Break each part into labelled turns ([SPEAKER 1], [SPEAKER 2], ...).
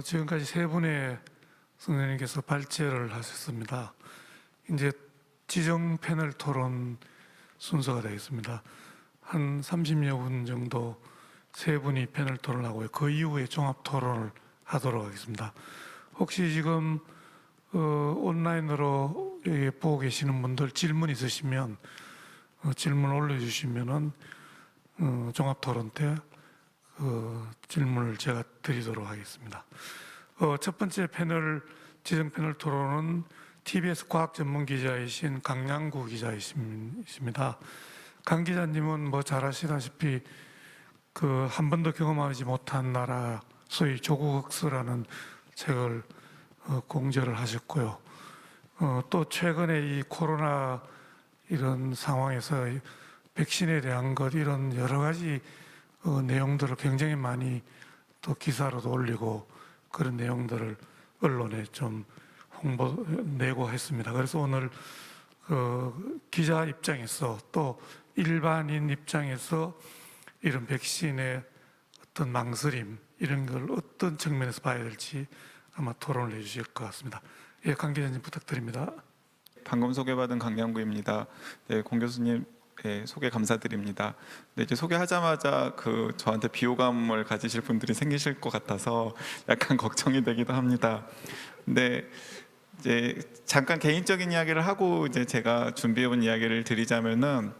[SPEAKER 1] 지금까지 세 분의 선생님께서 발제를 하셨습니다. 이제 지정 패널 토론 순서가 되겠습니다. 한 30여 분 정도 세 분이 패널 토론을 하고요. 그 이후에 종합 토론을 하도록 하겠습니다. 혹시 지금 온라인으로 보고 계시는 분들 질문 있으시면 질문 올려주시면은 종합 토론 때 질문을 제가 드리도록 하겠습니다. 첫 번째 패널, 지정 패널 토론은 TBS 과학 전문 기자이신 강양구 기자이십니다. 강 기자님은 뭐 잘 아시다시피 한 번도 경험하지 못한 나라, 소위 조국 흑수라는 책을 공저를 하셨고요. 또 최근에 이 코로나 이런 상황에서 백신에 대한 것 이런 여러 가지 내용들을 굉장히 많이 또 기사로도 올리고 그런 내용들을 언론에 좀 내고 했습니다. 그래서 오늘 기자 입장에서 또 일반인 입장에서 이런 백신의 어떤 망설임 이런 걸 어떤 측면에서 봐야 될지 아마 토론을 해주실 것 같습니다. 예, 강 기자님 부탁드립니다.
[SPEAKER 2] 방금 소개받은 강양구입니다. 네, 공 교수님 소개 감사드립니다. 네, 이제 소개하자마자 저한테 비호감을 가지실 분들이 생기실 것 같아서 약간 걱정이 되기도 합니다. 근데 이제 잠깐 개인적인 이야기를 하고 이제 제가 준비해온 이야기를 드리자면은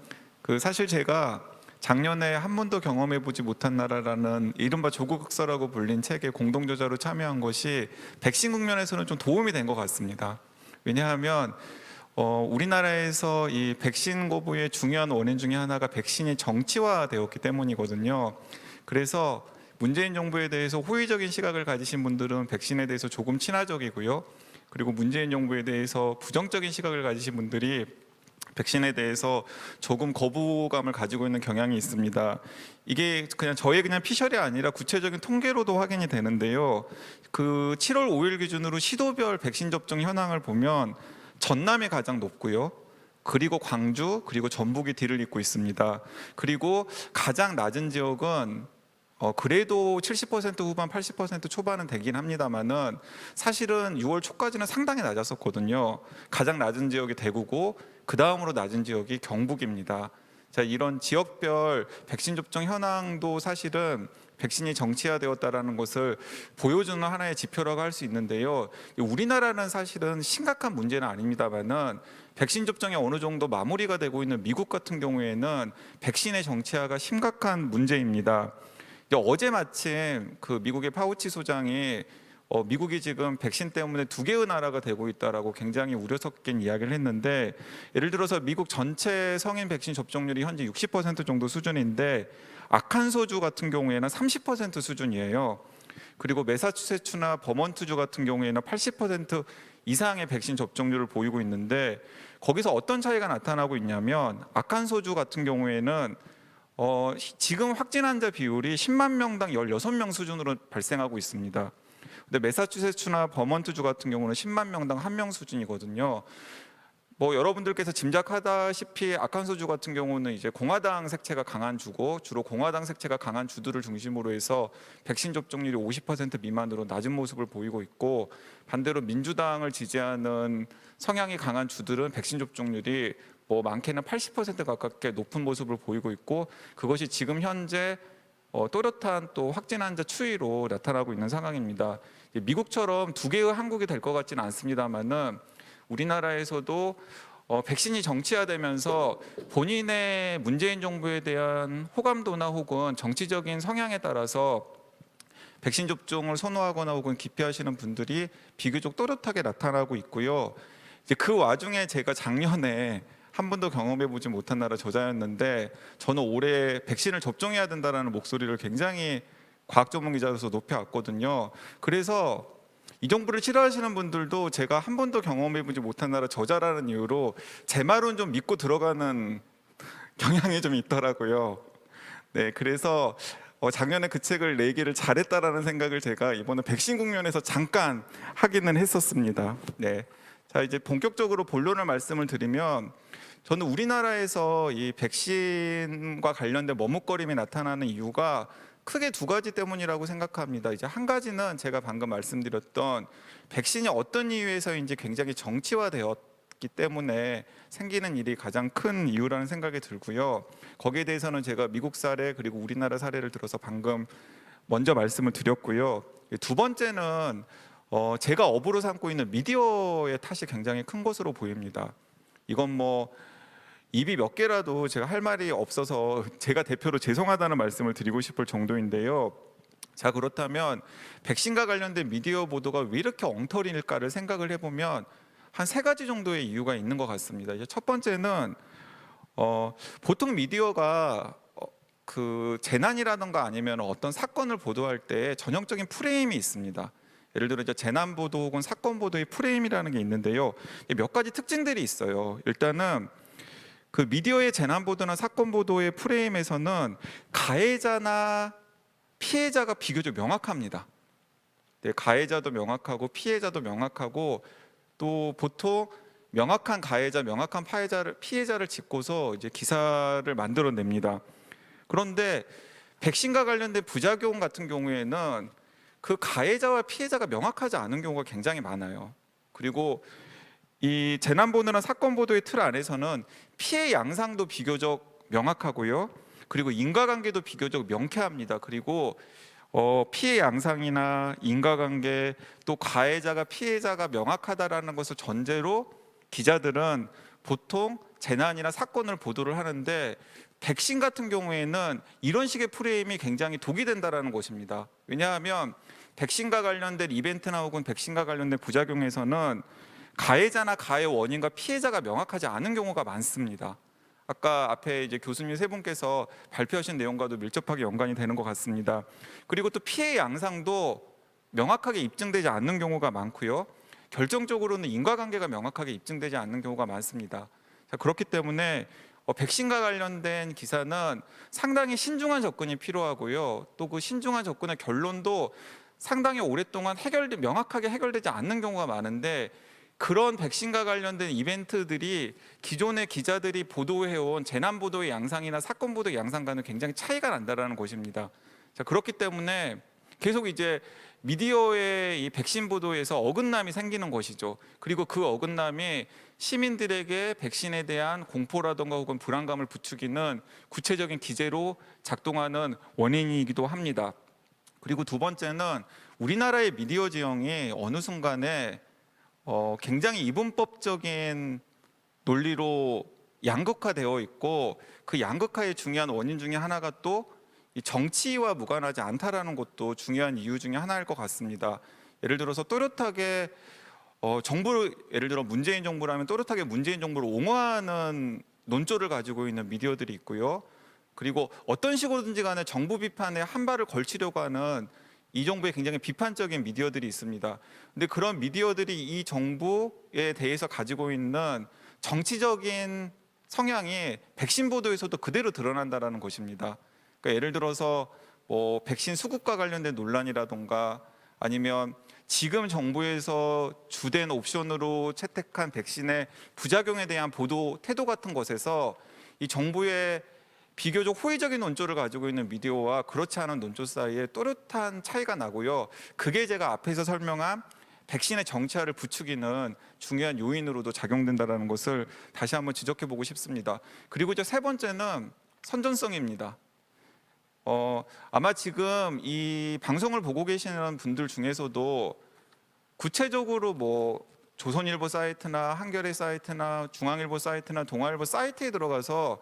[SPEAKER 2] 사실 제가 작년에 한 번도 경험해보지 못한 나라라는 이른바 조국 흑서라고 불린 책의 공동저자로 참여한 것이 백신 국면에서는 좀 도움이 된 것 같습니다. 왜냐하면 우리나라에서 이 백신 거부의 중요한 원인 중에 하나가 백신이 정치화되었기 때문이거든요. 그래서 문재인 정부에 대해서 호의적인 시각을 가지신 분들은 백신에 대해서 조금 친화적이고요. 그리고 문재인 정부에 대해서 부정적인 시각을 가지신 분들이 백신에 대해서 조금 거부감을 가지고 있는 경향이 있습니다. 이게 저의 피셜이 아니라 구체적인 통계로도 확인이 되는데요. 7월 5일 기준으로 시도별 백신 접종 현황을 보면 전남이 가장 높고요. 그리고 광주, 그리고 전북이 뒤를 잇고 있습니다. 그리고 가장 낮은 지역은 그래도 70% 후반, 80% 초반은 되긴 합니다만은 사실은 6월 초까지는 상당히 낮았었거든요. 가장 낮은 지역이 대구고 그 다음으로 낮은 지역이 경북입니다. 자, 이런 지역별 백신 접종 현황도 사실은 백신이 정치화되었다라는 것을 보여주는 하나의 지표라고 할 수 있는데요. 우리나라는 사실은 심각한 문제는 아닙니다만은 백신 접종이 어느 정도 마무리가 되고 있는 미국 같은 경우에는 백신의 정치화가 심각한 문제입니다. 어제 마침 미국의 파우치 소장이 미국이 지금 백신 때문에 두 개의 나라가 되고 있다라고 굉장히 우려 섞인 이야기를 했는데, 예를 들어서 미국 전체 성인 백신 접종률이 현재 60% 정도 수준인데 아칸소주 같은 경우에는 30% 수준이에요. 그리고 매사추세츠나 버먼트주 같은 경우에는 80% 이상의 백신 접종률을 보이고 있는데, 거기서 어떤 차이가 나타나고 있냐면 아칸소주 같은 경우에는 지금 확진 환자 비율이 10만 명당 16명 수준으로 발생하고 있습니다. 근데 매사추세츠나 버먼트주 같은 경우는 10만 명당 1명 수준이거든요. 여러분들께서 짐작하다시피 아칸소주 같은 경우는 이제 공화당 색채가 강한 주고, 주로 공화당 색채가 강한 주들을 중심으로 해서 백신 접종률이 50% 미만으로 낮은 모습을 보이고 있고, 반대로 민주당을 지지하는 성향이 강한 주들은 백신 접종률이 많게는 80% 가깝게 높은 모습을 보이고 있고, 그것이 지금 현재 또렷한 또 확진 환자 추이로 나타나고 있는 상황입니다. 미국처럼 두 개의 한국이 될 것 같지는 않습니다만은 우리나라에서도 백신이 정치화되면서 본인의 문재인 정부에 대한 호감도나 혹은 정치적인 성향에 따라서 백신 접종을 선호하거나 혹은 기피하시는 분들이 비교적 또렷하게 나타나고 있고요. 그 와중에 제가 작년에 한 번도 경험해보지 못한 나라 저자였는데, 저는 올해 백신을 접종해야 된다는 목소리를 굉장히 과학 전문 기자로서 높여왔거든요. 그래서 이 정부를 싫어하시는 분들도 제가 한 번도 경험해보지 못한 나라 저자라는 이유로 제 말은 좀 믿고 들어가는 경향이 좀 있더라고요. 네, 그래서 작년에 그 책을 내기를 잘했다라는 생각을 제가 이번에 백신 국면에서 잠깐 하기는 했었습니다. 네, 자, 이제 본격적으로 본론을 말씀을 드리면, 저는 우리나라에서 이 백신과 관련된 머뭇거림이 나타나는 이유가 크게 두 가지 때문이라고 생각합니다. 이제 한 가지는 제가 방금 말씀드렸던 백신이 어떤 이유에서인지 굉장히 정치화되었기 때문에 생기는 일이 가장 큰 이유라는 생각이 들고요. 거기에 대해서는 제가 미국 사례 그리고 우리나라 사례를 들어서 방금 먼저 말씀을 드렸고요. 두 번째는 제가 업으로 삼고 있는 미디어의 탓이 굉장히 큰 것으로 보입니다. 이건 뭐 입이 몇 개라도 제가 할 말이 없어서 제가 대표로 죄송하다는 말씀을 드리고 싶을 정도인데요. 자, 그렇다면 백신과 관련된 미디어 보도가 왜 이렇게 엉터리일까를 생각을 해보면 한 세 가지 정도의 이유가 있는 것 같습니다. 이제 첫 번째는 보통 미디어가 그 재난이라든가 아니면 어떤 사건을 보도할 때 전형적인 프레임이 있습니다. 예를 들어 이제 재난 보도 혹은 사건 보도의 프레임이라는 게 있는데요. 몇 가지 특징들이 있어요. 일단은 그 미디어의 재난 보도나 사건 보도의 프레임에서는 가해자나 피해자가 비교적 명확합니다. 네, 가해자도 명확하고 피해자도 명확하고 또 보통 명확한 가해자, 명확한 피해자를 짚고서 이제 기사를 만들어냅니다. 그런데 백신과 관련된 부작용 같은 경우에는 그 가해자와 피해자가 명확하지 않은 경우가 굉장히 많아요. 그리고 이 재난 보도나 사건 보도의 틀 안에서는 피해 양상도 비교적 명확하고요. 그리고 인과관계도 비교적 명쾌합니다. 그리고 피해 양상이나 인과관계 또 가해자가 피해자가 명확하다라는 것을 전제로 기자들은 보통 재난이나 사건을 보도를 하는데 백신 같은 경우에는 이런 식의 프레임이 굉장히 독이 된다라는 것입니다. 왜냐하면 백신과 관련된 이벤트나 혹은 백신과 관련된 부작용에서는 가해자나 가해 원인과 피해자가 명확하지 않은 경우가 많습니다. 아까 앞에 이제 교수님 세 분께서 발표하신 내용과도 밀접하게 연관이 되는 것 같습니다. 그리고 또 피해 양상도 명확하게 입증되지 않는 경우가 많고요. 결정적으로는 인과관계가 명확하게 입증되지 않는 경우가 많습니다. 자, 그렇기 때문에 백신과 관련된 기사는 상당히 신중한 접근이 필요하고요. 또 그 신중한 접근의 결론도 상당히 오랫동안 명확하게 해결되지 않는 경우가 많은데 그런 백신과 관련된 이벤트들이 기존의 기자들이 보도해온 재난 보도의 양상이나 사건 보도의 양상과는 굉장히 차이가 난다라는 것입니다. 자, 그렇기 때문에 계속 이제 미디어의 이 백신 보도에서 어긋남이 생기는 것이죠. 그리고 그 어긋남이 시민들에게 백신에 대한 공포라든가 혹은 불안감을 부추기는 구체적인 기제로 작동하는 원인이기도 합니다. 그리고 두 번째는 우리나라의 미디어 지형이 어느 순간에 굉장히 이분법적인 논리로 양극화되어 있고 그 양극화의 중요한 원인 중에 하나가 또 이 정치와 무관하지 않다라는 것도 중요한 이유 중에 하나일 것 같습니다. 예를 들어서 또렷하게 정부를 예를 들어 문재인 정부라면 또렷하게 문재인 정부를 옹호하는 논조를 가지고 있는 미디어들이 있고요. 그리고 어떤 식으로든지 간에 정부 비판에 한 발을 걸치려고 하는 이 정부에 굉장히 비판적인 미디어들이 있습니다. 근데 그런 미디어들이 이 정부에 대해서 가지고 있는 정치적인 성향이 백신 보도에서도 그대로 드러난다라는 것입니다. 그러니까 예를 들어서 뭐 백신 수급과 관련된 논란이라던가 아니면 지금 정부에서 주된 옵션으로 채택한 백신의 부작용에 대한 보도 태도 같은 것에서 이 정부의 비교적 호의적인 논조를 가지고 있는 미디어와 그렇지 않은 논조 사이에 또렷한 차이가 나고요. 그게 제가 앞에서 설명한 백신의 정치화를 부추기는 중요한 요인으로도 작용된다는 것을 다시 한번 지적해 보고 싶습니다. 그리고 이제 세 번째는 선전성입니다. 아마 지금 이 방송을 보고 계시는 분들 중에서도 구체적으로 뭐 조선일보 사이트나 한겨레 사이트나 중앙일보 사이트나 동아일보 사이트에 들어가서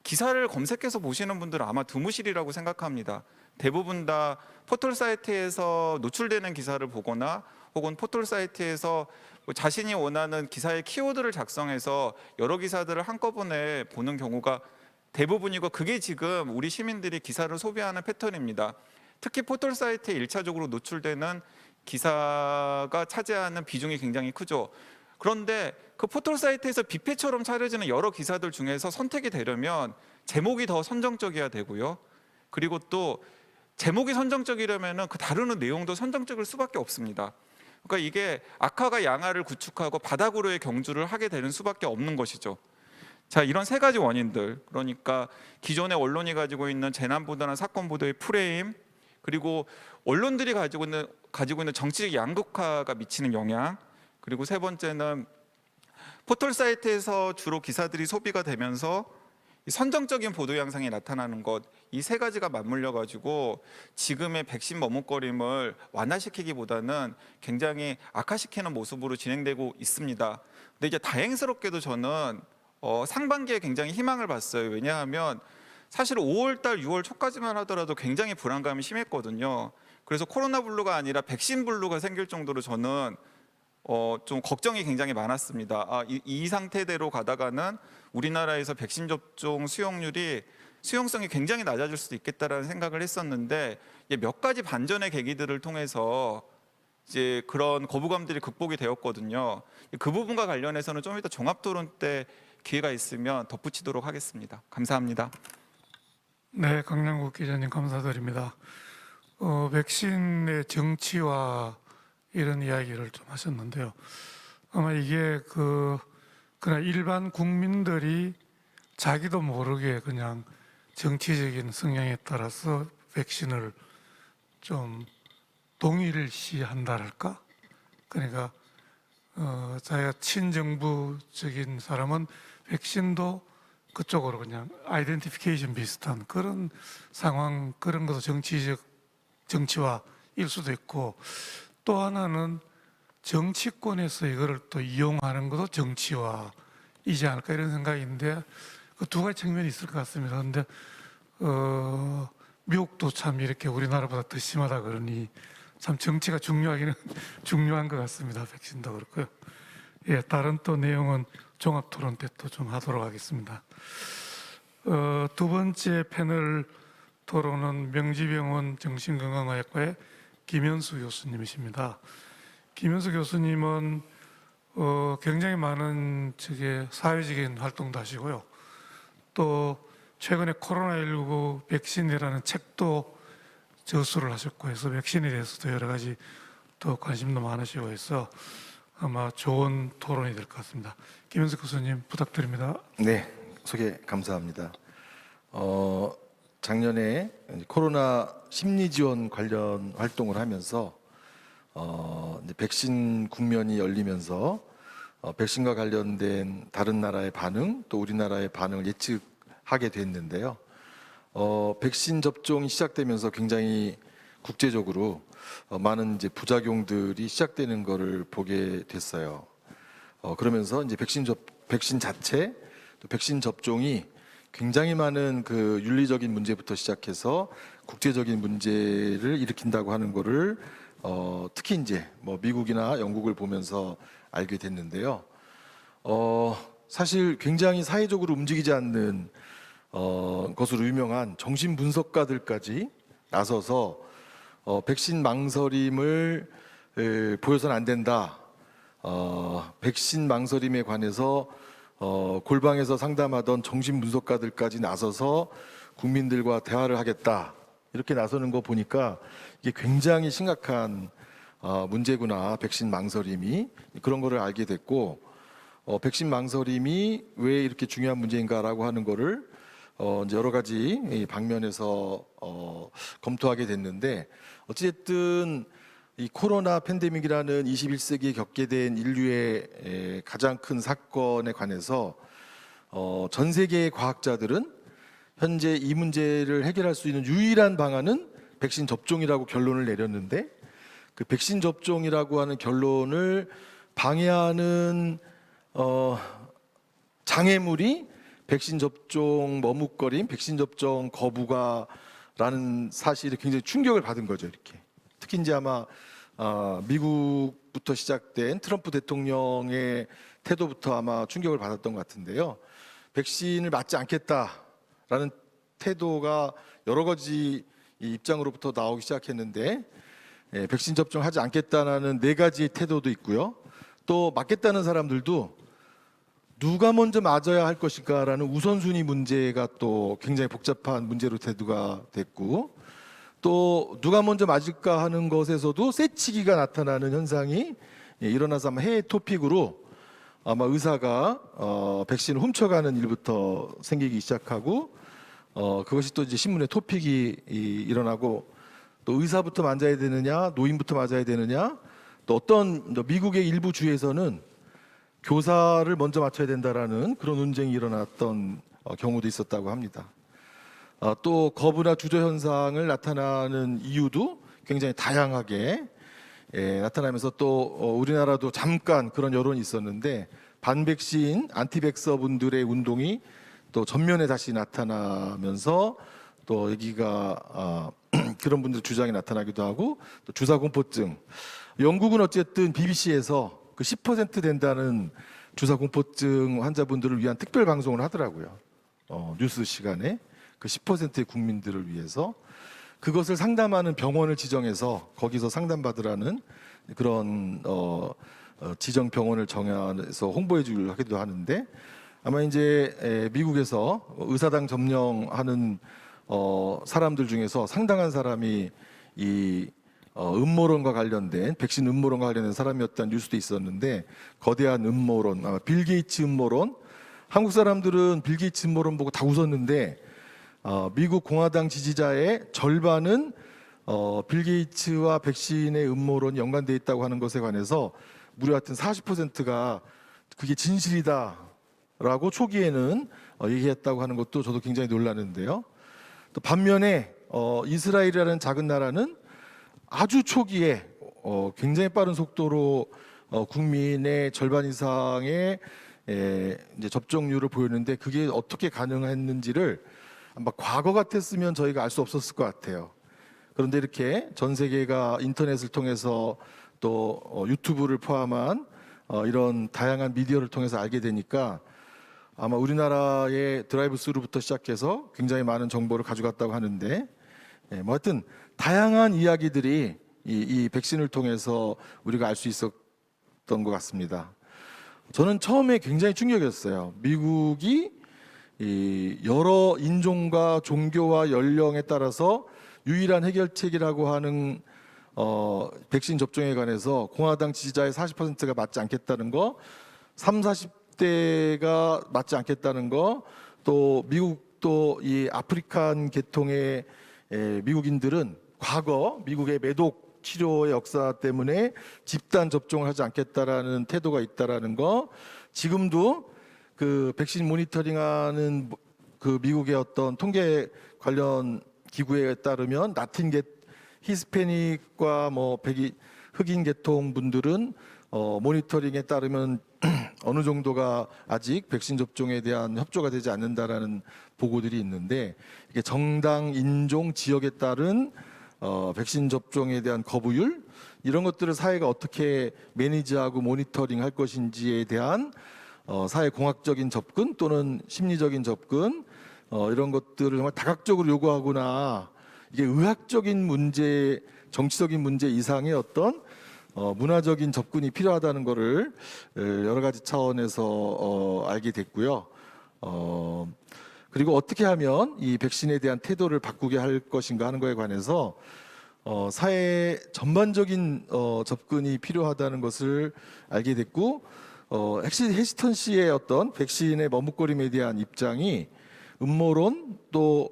[SPEAKER 2] 기사를 검색해서 보시는 분들은 아마 드무실이라고 생각합니다. 대부분 다 포털 사이트에서 노출되는 기사를 보거나 혹은 포털 사이트에서 자신이 원하는 기사의 키워드를 작성해서 여러 기사들을 한꺼번에 보는 경우가 대부분이고 그게 지금 우리 시민들이 기사를 소비하는 패턴입니다. 특히 포털 사이트에 1차적으로 노출되는 기사가 차지하는 비중이 굉장히 크죠. 그런데 그 포털 사이트에서 뷔페처럼 차려지는 여러 기사들 중에서 선택이 되려면 제목이 더 선정적이어야 되고요. 그리고 또 제목이 선정적이려면 그 다루는 내용도 선정적일 수밖에 없습니다. 그러니까 이게 악화가 양화를 구축하고 바닥으로의 경주를 하게 되는 수밖에 없는 것이죠. 자, 이런 세 가지 원인들, 그러니까 기존의 언론이 가지고 있는 재난 보도나 사건 보도의 프레임, 그리고 언론들이 가지고 있는 정치적 양극화가 미치는 영향, 그리고 세 번째는 포털 사이트에서 주로 기사들이 소비가 되면서 이 선정적인 보도 양상이 나타나는 것, 이 세 가지가 맞물려 가지고 지금의 백신 머뭇거림을 완화시키기보다는 굉장히 악화시키는 모습으로 진행되고 있습니다. 근데 이제 다행스럽게도 저는 상반기에 굉장히 희망을 봤어요. 왜냐하면 사실 5월달, 6월 초까지만 하더라도 굉장히 불안감이 심했거든요. 그래서 코로나 블루가 아니라 백신 블루가 생길 정도로 저는 좀 걱정이 굉장히 많았습니다. 이 상태대로 가다가는 우리나라에서 백신 접종 수용성이 굉장히 낮아질 수도 있겠다라는 생각을 했었는데 몇 가지 반전의 계기들을 통해서 이제 그런 거부감들이 극복이 되었거든요. 그 부분과 관련해서는 좀 이따 종합 토론 때 기회가 있으면 덧붙이도록 하겠습니다. 감사합니다.
[SPEAKER 1] 네, 강량국 기자님 감사드립니다. 백신의 정치화 이런 이야기를 좀 하셨는데요. 아마 이게 그냥 일반 국민들이 자기도 모르게 그냥 정치적인 성향에 따라서 백신을 좀 동일시한다랄까? 그러니까 자기가 친정부적인 사람은 백신도 그쪽으로 그냥 아이덴티피케이션 비슷한 그런 상황, 그런 것도 정치화일 수도 있고, 또 하나는 정치권에서 이거를 또 이용하는 것도 정치화이지 않을까 이런 생각인데, 그 두 가지 측면이 있을 것 같습니다. 그런데 미국도 참 이렇게 우리나라보다 더 심하다 그러니 참 정치가 중요하기는 중요한 것 같습니다. 백신도 그렇고요. 예, 다른 또 내용은 종합 토론 때 또 좀 하도록 하겠습니다. 두 번째 패널 토론은 명지병원 정신건강의학과의 김현수 교수님이십니다. 김현수 교수님은 굉장히 많은 사회적인 활동도 하시고요. 또 최근에 코로나19 백신이라는 책도 저술을 하셨고 해서 백신에 대해서도 여러 가지 또 관심도 많으시고 해서 아마 좋은 토론이 될 것 같습니다. 김현수 교수님 부탁드립니다.
[SPEAKER 3] 네, 소개 감사합니다. 작년에 코로나 심리 지원 관련 활동을 하면서 이제 백신 국면이 열리면서 백신과 관련된 다른 나라의 반응, 또 우리나라의 반응을 예측하게 됐는데요. 백신 접종이 시작되면서 굉장히 국제적으로 많은 이제 부작용들이 시작되는 것을 보게 됐어요. 그러면서 이제 백신 자체, 또 백신 접종이 굉장히 많은 그 윤리적인 문제부터 시작해서 국제적인 문제를 일으킨다고 하는 것을 특히 이제 뭐 미국이나 영국을 보면서 알게 됐는데요. 사실 굉장히 사회적으로 움직이지 않는 것으로 유명한 정신 분석가들까지 나서서 백신 망설임을 보여서는 안 된다. 백신 망설임에 관해서 골방에서 상담하던 정신 분석가들까지 나서서 국민들과 대화를 하겠다. 이렇게 나서는 거 보니까 이게 굉장히 심각한 문제구나. 백신 망설임이 그런 거를 알게 됐고, 백신 망설임이 왜 이렇게 중요한 문제인가라고 하는 거를 이제 여러 가지 방면에서 검토하게 됐는데, 어찌됐든 이 코로나 팬데믹이라는 21세기에 겪게 된 인류의 가장 큰 사건에 관해서 전 세계의 과학자들은 현재 이 문제를 해결할 수 있는 유일한 방안은 백신 접종이라고 결론을 내렸는데, 그 백신 접종이라고 하는 결론을 방해하는 장애물이 백신 접종 머뭇거림, 백신 접종 거부가라는 사실이 굉장히 충격을 받은 거죠. 이렇게 특히 이제 아마 미국부터 시작된 트럼프 대통령의 태도부터 아마 충격을 받았던 것 같은데요. 백신을 맞지 않겠다라는 태도가 여러 가지 입장으로부터 나오기 시작했는데, 백신 접종하지 않겠다는 네 가지의 태도도 있고요. 또 맞겠다는 사람들도 누가 먼저 맞아야 할 것인가라는 우선순위 문제가 또 굉장히 복잡한 문제로 대두가 됐고, 또 누가 먼저 맞을까 하는 것에서도 세치기가 나타나는 현상이 일어나서 아마 해외 토픽으로 아마 의사가 백신을 훔쳐가는 일부터 생기기 시작하고, 그것이 또 이제 신문의 토픽이 일어나고, 또 의사부터 맞아야 되느냐, 노인부터 맞아야 되느냐, 또 어떤 미국의 일부 주에서는 교사를 먼저 맞춰야 된다라는 그런 논쟁이 일어났던 경우도 있었다고 합니다. 또 거부나 주저 현상을 나타나는 이유도 굉장히 다양하게 나타나면서 또 우리나라도 잠깐 그런 여론이 있었는데 반백신 안티백서 분들의 운동이 또 전면에 다시 나타나면서 또 여기가 그런 분들 주장이 나타나기도 하고 또 주사 공포증. 영국은 어쨌든 BBC에서 그 10% 된다는 주사 공포증 환자분들을 위한 특별 방송을 하더라고요. 뉴스 시간에 그 10%의 국민들을 위해서 그것을 상담하는 병원을 지정해서 거기서 상담받으라는 그런 지정 병원을 정해서 홍보해 주기로 하기도 하는데 아마 이제 미국에서 의사당 점령하는 사람들 중에서 상당한 사람이 이 음모론과 관련된 백신 음모론과 관련된 사람이었다는 뉴스도 있었는데 거대한 음모론, 아마 빌 게이츠 음모론. 한국 사람들은 빌 게이츠 음모론 보고 다 웃었는데 미국 공화당 지지자의 절반은 빌 게이츠와 백신의 음모론이 연관돼 있다고 하는 것에 관해서 무려 하여튼 40%가 그게 진실이다라고 초기에는 얘기했다고 하는 것도 저도 굉장히 놀랐는데요. 또 반면에 이스라엘이라는 작은 나라는 아주 초기에 굉장히 빠른 속도로 국민의 절반 이상의 이제 접종률을 보였는데 그게 어떻게 가능했는지를 아마 과거 같았으면 저희가 알 수 없었을 것 같아요. 그런데 이렇게 전 세계가 인터넷을 통해서 또 유튜브를 포함한 이런 다양한 미디어를 통해서 알게 되니까 아마 우리나라의 드라이브 스루부터 시작해서 굉장히 많은 정보를 가져갔다고 하는데 뭐 하여튼 다양한 이야기들이 이 백신을 통해서 우리가 알 수 있었던 것 같습니다. 저는 처음에 굉장히 충격이었어요. 미국이 이 여러 인종과 종교와 연령에 따라서 유일한 해결책이라고 하는 백신 접종에 관해서 공화당 지지자의 40%가 맞지 않겠다는 거, 30-40대가 맞지 않겠다는 거, 또 미국도 이 아프리칸 계통의 미국인들은 과거 미국의 매독 치료의 역사 때문에 집단 접종을 하지 않겠다라는 태도가 있다라는 거, 지금도 그 백신 모니터링하는 그 미국의 어떤 통계 관련 기구에 따르면 히스패닉과 뭐 흑인 계통 분들은 모니터링에 따르면 어느 정도가 아직 백신 접종에 대한 협조가 되지 않는다라는 보고들이 있는데 이게 정당, 인종, 지역에 따른 백신 접종에 대한 거부율 이런 것들을 사회가 어떻게 매니지하고 모니터링할 것인지에 대한 사회공학적인 접근 또는 심리적인 접근 이런 것들을 정말 다각적으로 요구하거나 이게 의학적인 문제, 정치적인 문제 이상의 어떤 문화적인 접근이 필요하다는 것을 여러 가지 차원에서 알게 됐고요. 그리고 어떻게 하면 이 백신에 대한 태도를 바꾸게 할 것인가 하는 것에 관해서 사회 전반적인 접근이 필요하다는 것을 알게 됐고 해시턴 씨의 어떤 백신의 머뭇거림에 대한 입장이 음모론 또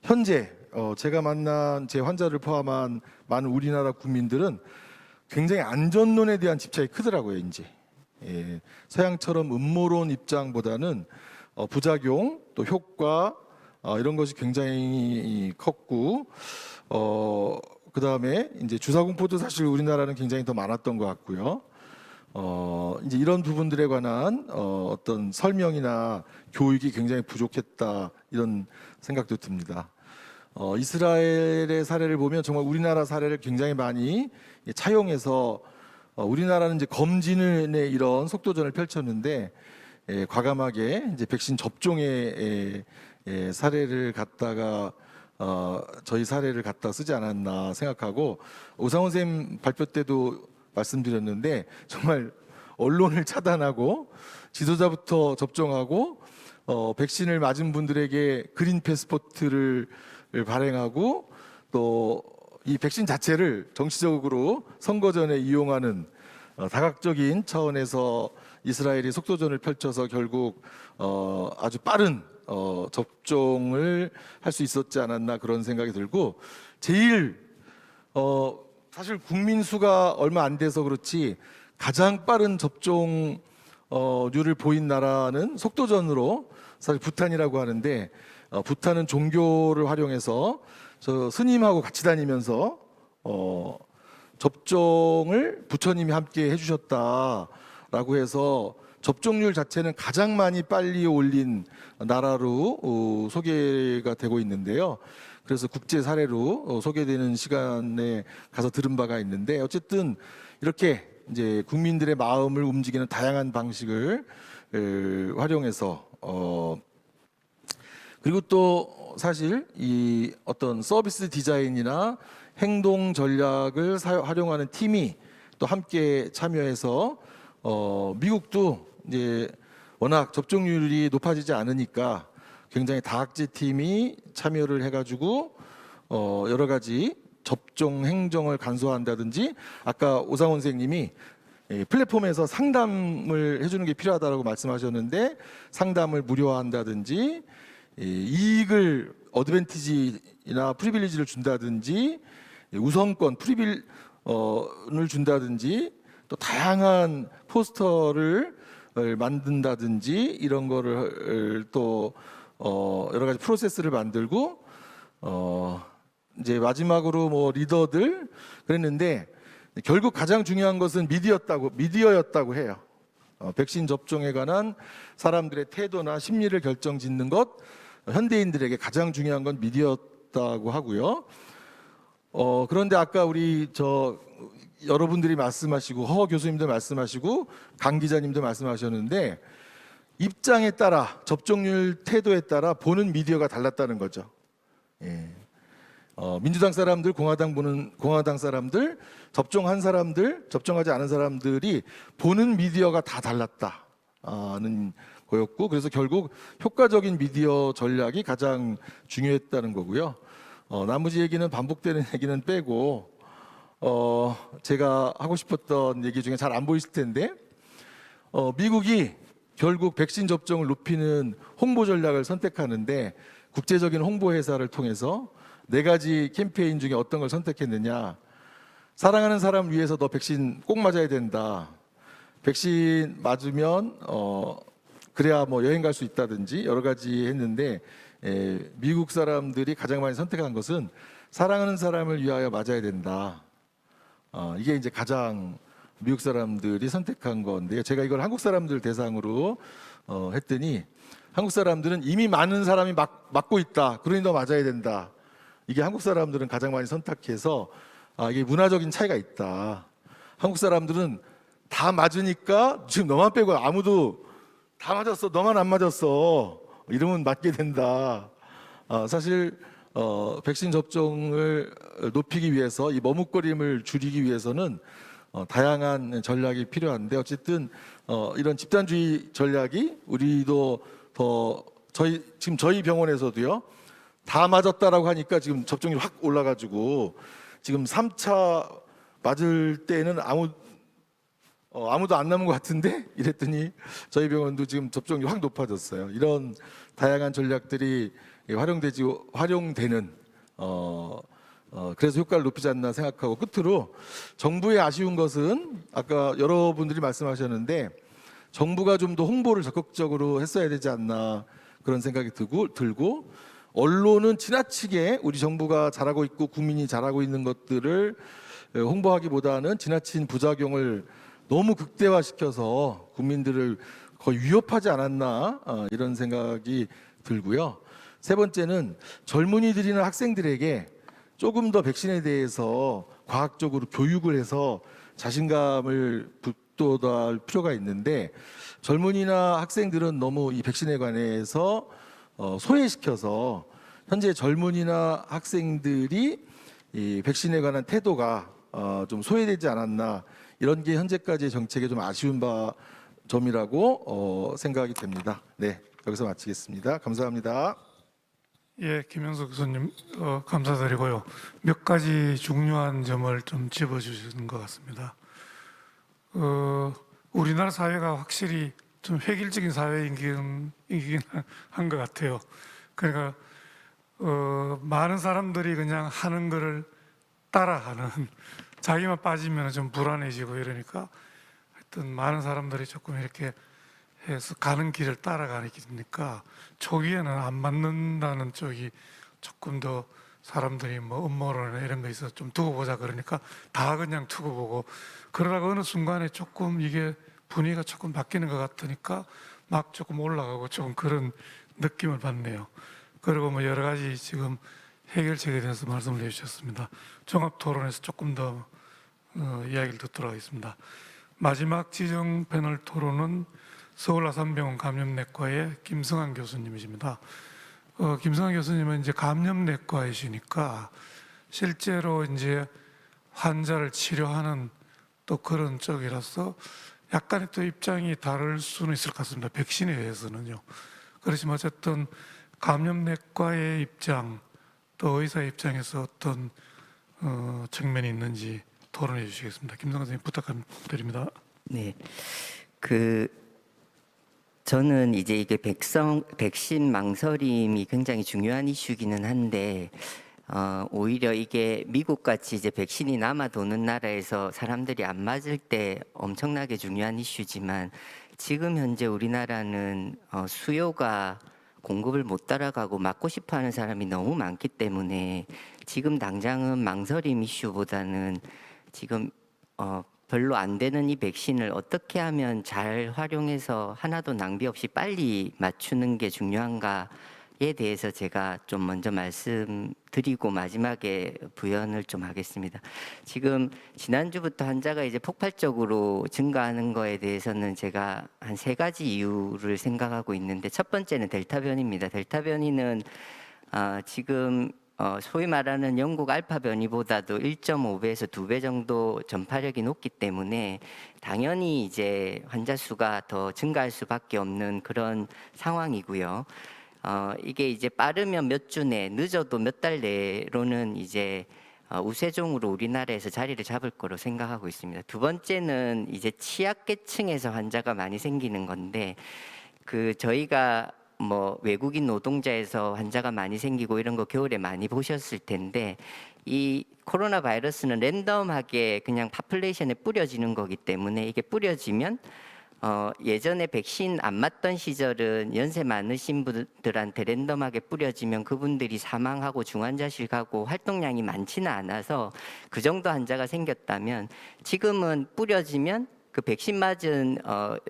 [SPEAKER 3] 현재 제가 만난 제 환자를 포함한 많은 우리나라 국민들은 굉장히 안전론에 대한 집착이 크더라고요. 이제 서양처럼 음모론 입장보다는 부작용 또 효과 이런 것이 굉장히 컸고 그 다음에 이제 주사 공포도 사실 우리나라는 굉장히 더 많았던 것 같고요. 이제 이런 부분들에 관한 어떤 설명이나 교육이 굉장히 부족했다 이런 생각도 듭니다. 이스라엘의 사례를 보면 정말 우리나라 사례를 굉장히 많이 차용해서 우리나라는 이제 검진의 이런 속도전을 펼쳤는데 과감하게 이제 백신 접종의 사례를 갖다가 저희 사례를 갖다 쓰지 않았나 생각하고 오상훈 선생님 발표 때도 말씀드렸는데 정말 언론을 차단하고 지도자부터 접종하고 백신을 맞은 분들에게 그린 패스포트를 발행하고 또 이 백신 자체를 정치적으로 선거전에 이용하는 다각적인 차원에서 이스라엘이 속도전을 펼쳐서 결국 아주 빠른 접종을 할 수 있었지 않았나 그런 생각이 들고 제일 사실 국민 수가 얼마 안 돼서 그렇지 가장 빠른 접종률을 보인 나라는 속도전으로 사실 부탄이라고 하는데, 부탄은 종교를 활용해서 저 스님하고 같이 다니면서 접종을 부처님이 함께 해주셨다라고 해서 접종률 자체는 가장 많이 빨리 올린 나라로 소개가 되고 있는데요. 그래서 국제 사례로 소개되는 시간에 가서 들은 바가 있는데, 어쨌든 이렇게 이제 국민들의 마음을 움직이는 다양한 방식을 활용해서 그리고 또 사실 이 어떤 서비스 디자인이나 행동 전략을 활용하는 팀이 또 함께 참여해서 미국도 이제 워낙 접종률이 높아지지 않으니까 굉장히 다학제 팀이 참여를 해가지고 여러 가지 접종 행정을 간소화한다든지, 아까 오상원 선생님이 플랫폼에서 상담을 해주는 게 필요하다고 말씀하셨는데 상담을 무료화한다든지, 이익을 어드밴티지나 프리빌리지를 준다든지, 우선권 프리빌을 준다든지, 또 다양한 포스터를 만든다든지 이런 거를 또 여러 가지 프로세스를 만들고 이제 마지막으로 뭐 리더들 그랬는데, 결국 가장 중요한 것은 미디어였다고 해요. 백신 접종에 관한 사람들의 태도나 심리를 결정짓는 것, 현대인들에게 가장 중요한 건 미디어였다고 하고요. 그런데 아까 우리 여러분들이 말씀하시고 허 교수님도 말씀하시고 강 기자님도 말씀하셨는데, 입장에 따라 접종률 태도에 따라 보는 미디어가 달랐다는 거죠. 예. 민주당 사람들, 공화당 사람들, 접종한 사람들, 접종하지 않은 사람들이 보는 미디어가 다 달랐다는 거였고, 그래서 결국 효과적인 미디어 전략이 가장 중요했다는 거고요. 나머지 얘기는 반복되는 얘기는 빼고 제가 하고 싶었던 얘기 중에 잘 안 보이실 텐데, 미국이 결국 백신 접종을 높이는 홍보 전략을 선택하는데 국제적인 홍보 회사를 통해서 4가지 캠페인 중에 어떤 걸 선택했느냐. 사랑하는 사람 위해서 너 백신 꼭 맞아야 된다. 백신 맞으면 그래야 뭐 여행 갈 수 있다든지 여러 가지 했는데, 미국 사람들이 가장 많이 선택한 것은 사랑하는 사람을 위하여 맞아야 된다. 이게 이제 가장 미국 사람들이 선택한 건데요. 제가 이걸 한국 사람들 대상으로 했더니 한국 사람들은 이미 많은 사람이 맞고 있다. 그러니 너 맞아야 된다. 이게 한국 사람들은 가장 많이 선택해서 이게 문화적인 차이가 있다. 한국 사람들은 다 맞으니까 지금 너만 빼고 아무도 다 맞았어. 너만 안 맞았어. 이러면 맞게 된다. 사실 백신 접종을 높이기 위해서 이 머뭇거림을 줄이기 위해서는 다양한 전략이 필요한데, 어쨌든 이런 집단주의 전략이 우리도 지금 저희 병원에서도요, 다 맞았다라고 하니까 지금 접종률이 확 올라가지고 지금 3차 맞을 때는 아무도 안 남은 것 같은데 이랬더니 저희 병원도 지금 접종률이 확 높아졌어요. 이런 다양한 전략들이 활용되는 그래서 효과를 높이지 않나 생각하고, 끝으로 정부의 아쉬운 것은 아까 여러분들이 말씀하셨는데 정부가 좀 더 홍보를 적극적으로 했어야 되지 않나 그런 생각이 들고, 언론은 지나치게 우리 정부가 잘하고 있고 국민이 잘하고 있는 것들을 홍보하기보다는 지나친 부작용을 너무 극대화시켜서 국민들을 거의 위협하지 않았나 이런 생각이 들고요. 세 번째는 젊은이들이나 학생들에게 조금 더 백신에 대해서 과학적으로 교육을 해서 자신감을 북돋을 필요가 있는데, 젊은이나 학생들은 너무 이 백신에 관해서 소외시켜서 현재 젊은이나 학생들이 이 백신에 관한 태도가 좀 소외되지 않았나, 이런 게 현재까지의 정책의 좀 아쉬운 점이라고 생각이 됩니다. 네, 여기서 마치겠습니다. 감사합니다.
[SPEAKER 1] 예, 김영석 교수님 감사드리고요. 몇 가지 중요한 점을 좀 짚어주시는 것 같습니다. 우리나라 사회가 확실히 좀 획일적인 사회이긴 한 것 같아요. 그러니까 많은 사람들이 그냥 하는 거를 따라가는 자기만 빠지면 좀 불안해지고 이러니까 하여튼 많은 사람들이 조금 이렇게 해서 가는 길을 따라가니까 초기에는 안 맞는다는 쪽이 조금 더 사람들이 뭐 음모론이나 이런 거 있어서 좀 두고 보자 그러니까 다 그냥 두고 보고 그러다가 어느 순간에 조금 이게 분위기가 조금 바뀌는 것 같으니까 막 조금 올라가고 조금 그런 느낌을 받네요. 그리고 뭐 여러 가지 지금 해결책에 대해서 말씀을 해주셨습니다. 종합 토론에서 조금 더 이야기를 듣도록 하겠습니다. 마지막 지정 패널 토론은 서울 아산병원 감염내과의 김성한 교수님이십니다. 김성한 교수님은 이제 감염내과이시니까 실제로 이제 환자를 치료하는 또 그런 쪽이라서 약간의 또 입장이 다를 수는 있을 것 같습니다. 백신에 대해서는요. 그렇지만 어쨌든 감염내과의 입장 또 의사 입장에서 어떤 측면이 있는지 토론해 주시겠습니다. 김성한 선생님 부탁드립니다.
[SPEAKER 4] 네, 저는 이제 이게 백신 망설임이 굉장히 중요한 이슈기는 한데 오히려 이게 미국같이 이제 백신이 남아 도는 나라에서 사람들이 안 맞을 때 엄청나게 중요한 이슈지만 지금 현재 우리나라는 수요가 공급을 못 따라가고 맞고 싶어하는 사람이 너무 많기 때문에 지금 당장은 망설임 이슈보다는 지금 별로 안 되는 이 백신을 어떻게 하면 잘 활용해서 하나도 낭비 없이 빨리 맞추는 게 중요한가에 대해서 제가 좀 먼저 말씀드리고 마지막에 부연을 좀 하겠습니다. 지금 지난주부터 환자가 이제 폭발적으로 증가하는 거에 대해서는 제가 한 3가지 이유를 생각하고 있는데 첫 번째는 델타 변이입니다. 델타 변이는 지금 소위 말하는 영국 알파 변이보다도 1.5배에서 2배 정도 전파력이 높기 때문에 당연히 이제 환자 수가 더 증가할 수밖에 없는 그런 상황이고요. 이게 이제 빠르면 몇 주 내, 늦어도 몇 달 내로는 이제 우세종으로 우리나라에서 자리를 잡을 거로 생각하고 있습니다. 두 번째는 이제 취약계층에서 환자가 많이 생기는 건데 저희가 뭐 외국인 노동자에서 환자가 많이 생기고 이런 거 겨울에 많이 보셨을 텐데 이 코로나 바이러스는 랜덤하게 그냥 파퓰레이션에 뿌려지는 거기 때문에 이게 뿌려지면 예전에 백신 안 맞던 시절은 연세 많으신 분들한테 랜덤하게 뿌려지면 그분들이 사망하고 중환자실 가고 활동량이 많지는 않아서 그 정도 환자가 생겼다면 지금은 뿌려지면 그 백신 맞은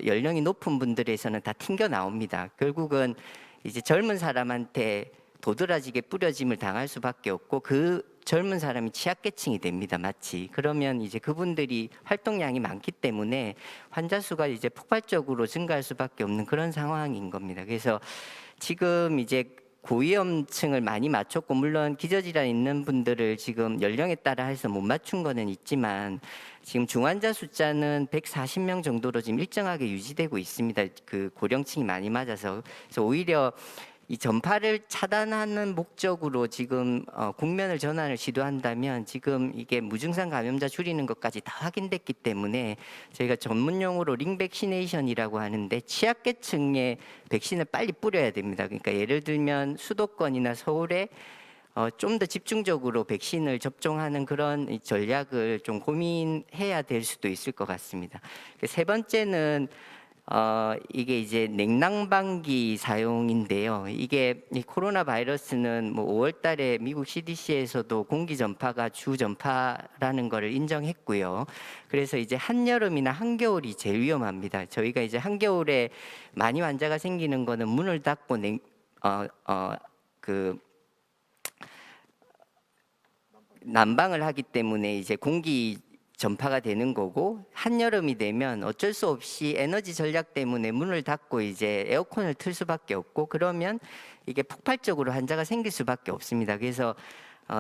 [SPEAKER 4] 연령이 높은 분들에서는 다 튕겨 나옵니다. 결국은 이제 젊은 사람한테 도드라지게 뿌려짐을 당할 수밖에 없고 그 젊은 사람이 취약계층이 됩니다. 마치 그러면 이제 그분들이 활동량이 많기 때문에 환자 수가 이제 폭발적으로 증가할 수밖에 없는 그런 상황인 겁니다. 그래서 지금 이제 고위험층을 많이 맞췄고 물론 기저질환 있는 분들을 지금 연령에 따라 해서 못 맞춘 거는 있지만 지금 중환자 숫자는 140명 정도로 지금 일정하게 유지되고 있습니다. 그 고령층이 많이 맞아서 그래서 오히려 이 전파를 차단하는 목적으로 지금 국면을 전환을 시도한다면 지금 이게 무증상 감염자 줄이는 것까지 다 확인됐기 때문에 저희가 전문 용어로 링백시네이션이라고 하는데 취약계층에 백신을 빨리 뿌려야 됩니다. 그러니까 예를 들면 수도권이나 서울에 좀 더 집중적으로 백신을 접종하는 그런 전략을 좀 고민해야 될 수도 있을 것 같습니다. 세 번째는 이게 이제 냉난방기 사용인데요. 이게 이 코로나 바이러스는 뭐 5월달에 미국 CDC에서도 공기 전파가 주 전파라는 것을 인정했고요. 그래서 이제 한여름이나 한겨울이 제일 위험합니다. 저희가 이제 한겨울에 많이 환자가 생기는 거는 문을 닫고 난방을 하기 때문에 이제 공기 전파가 되는 거고 한여름이 되면 어쩔 수 없이 에너지 전략 때문에 문을 닫고 이제 에어컨을 틀 수밖에 없고 그러면 이게 폭발적으로 환자가 생길 수밖에 없습니다. 그래서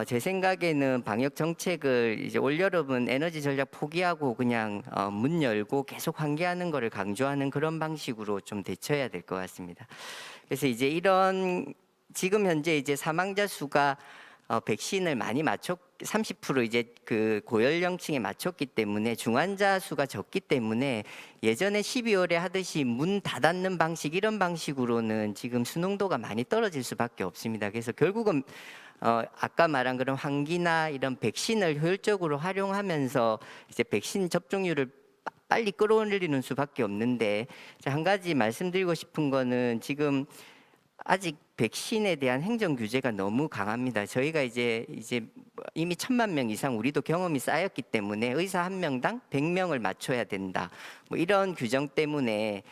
[SPEAKER 4] 제 생각에는 방역 정책을 이제 올여름은 에너지 전략 포기하고 그냥 문 열고 계속 환기하는 거를 강조하는 그런 방식으로 좀 대처해야 될 것 같습니다. 그래서 이제 이런 지금 현재 이제 사망자 수가 백신을 많이 30% 이제 그 고연령층에 맞췄기 때문에 중환자 수가 적기 때문에 예전에 12월에 하듯이 문 닫는 방식 이런 방식으로는 지금 수능도가 많이 떨어질 수밖에 없습니다. 그래서 결국은 아까 말한 그런 환기나 이런 백신을 효율적으로 활용하면서 이제 백신 접종률을 빨리 끌어올리는 수밖에 없는데, 한 가지 말씀드리고 싶은 거는 지금 아직 백신에 대한 행정 규제가 너무 강합니다. 저희가 이제 이미 1,000만 명 이상 우리도 경험이 쌓였기 때문에 의사 한 명당 100명을 맞춰야 된다. 뭐 이런 규정 때문에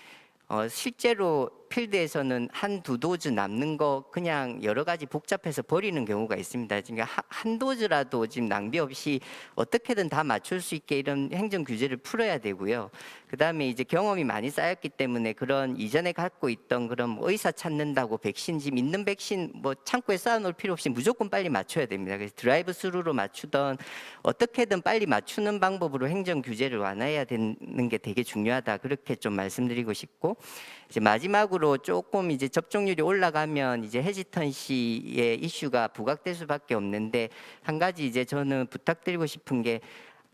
[SPEAKER 4] 실제로 필드에서는 한두 도즈 남는 거 그냥 여러 가지 복잡해서 버리는 경우가 있습니다. 그러니까 한 도즈라도 지금 낭비 없이 어떻게든 다 맞출 수 있게 이런 행정 규제를 풀어야 되고요. 그다음에 이제 경험이 많이 쌓였기 때문에 그런 이전에 갖고 있던 그런 뭐 의사 찾는다고 백신 지금 있는 백신 뭐 창고에 쌓아놓을 필요 없이 무조건 빨리 맞춰야 됩니다. 그래서 드라이브 스루로 맞추던 어떻게든 빨리 맞추는 방법으로 행정 규제를 완화해야 되는 게 되게 중요하다. 그렇게 좀 말씀드리고 싶고, 이제 마지막으로 조금 이제 접종률이 올라가면 이제 헤지턴시의 이슈가 부각될 수밖에 없는데, 한 가지 이제 저는 부탁드리고 싶은 게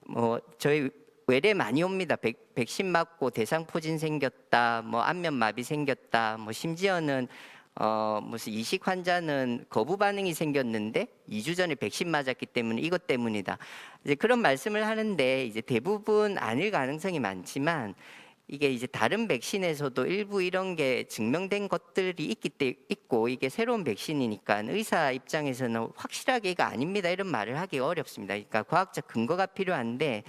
[SPEAKER 4] 뭐 저희 외래 많이 옵니다. 백신 맞고 대상포진 생겼다, 뭐 안면마비 생겼다, 뭐 심지어는 무슨 이식 환자는 거부 반응이 생겼는데 2주 전에 백신 맞았기 때문에 이것 때문이다. 이제 그런 말씀을 하는데 이제 대부분 아닐 가능성이 많지만 이게 이제 다른 백신에서도 일부 이런 게 증명된 것들이 있고 이게 새로운 백신이니까 의사 입장에서는 확실하게 이거 아닙니다 이런 말을 하기 어렵습니다. 그러니까 과학적 근거가 필요한데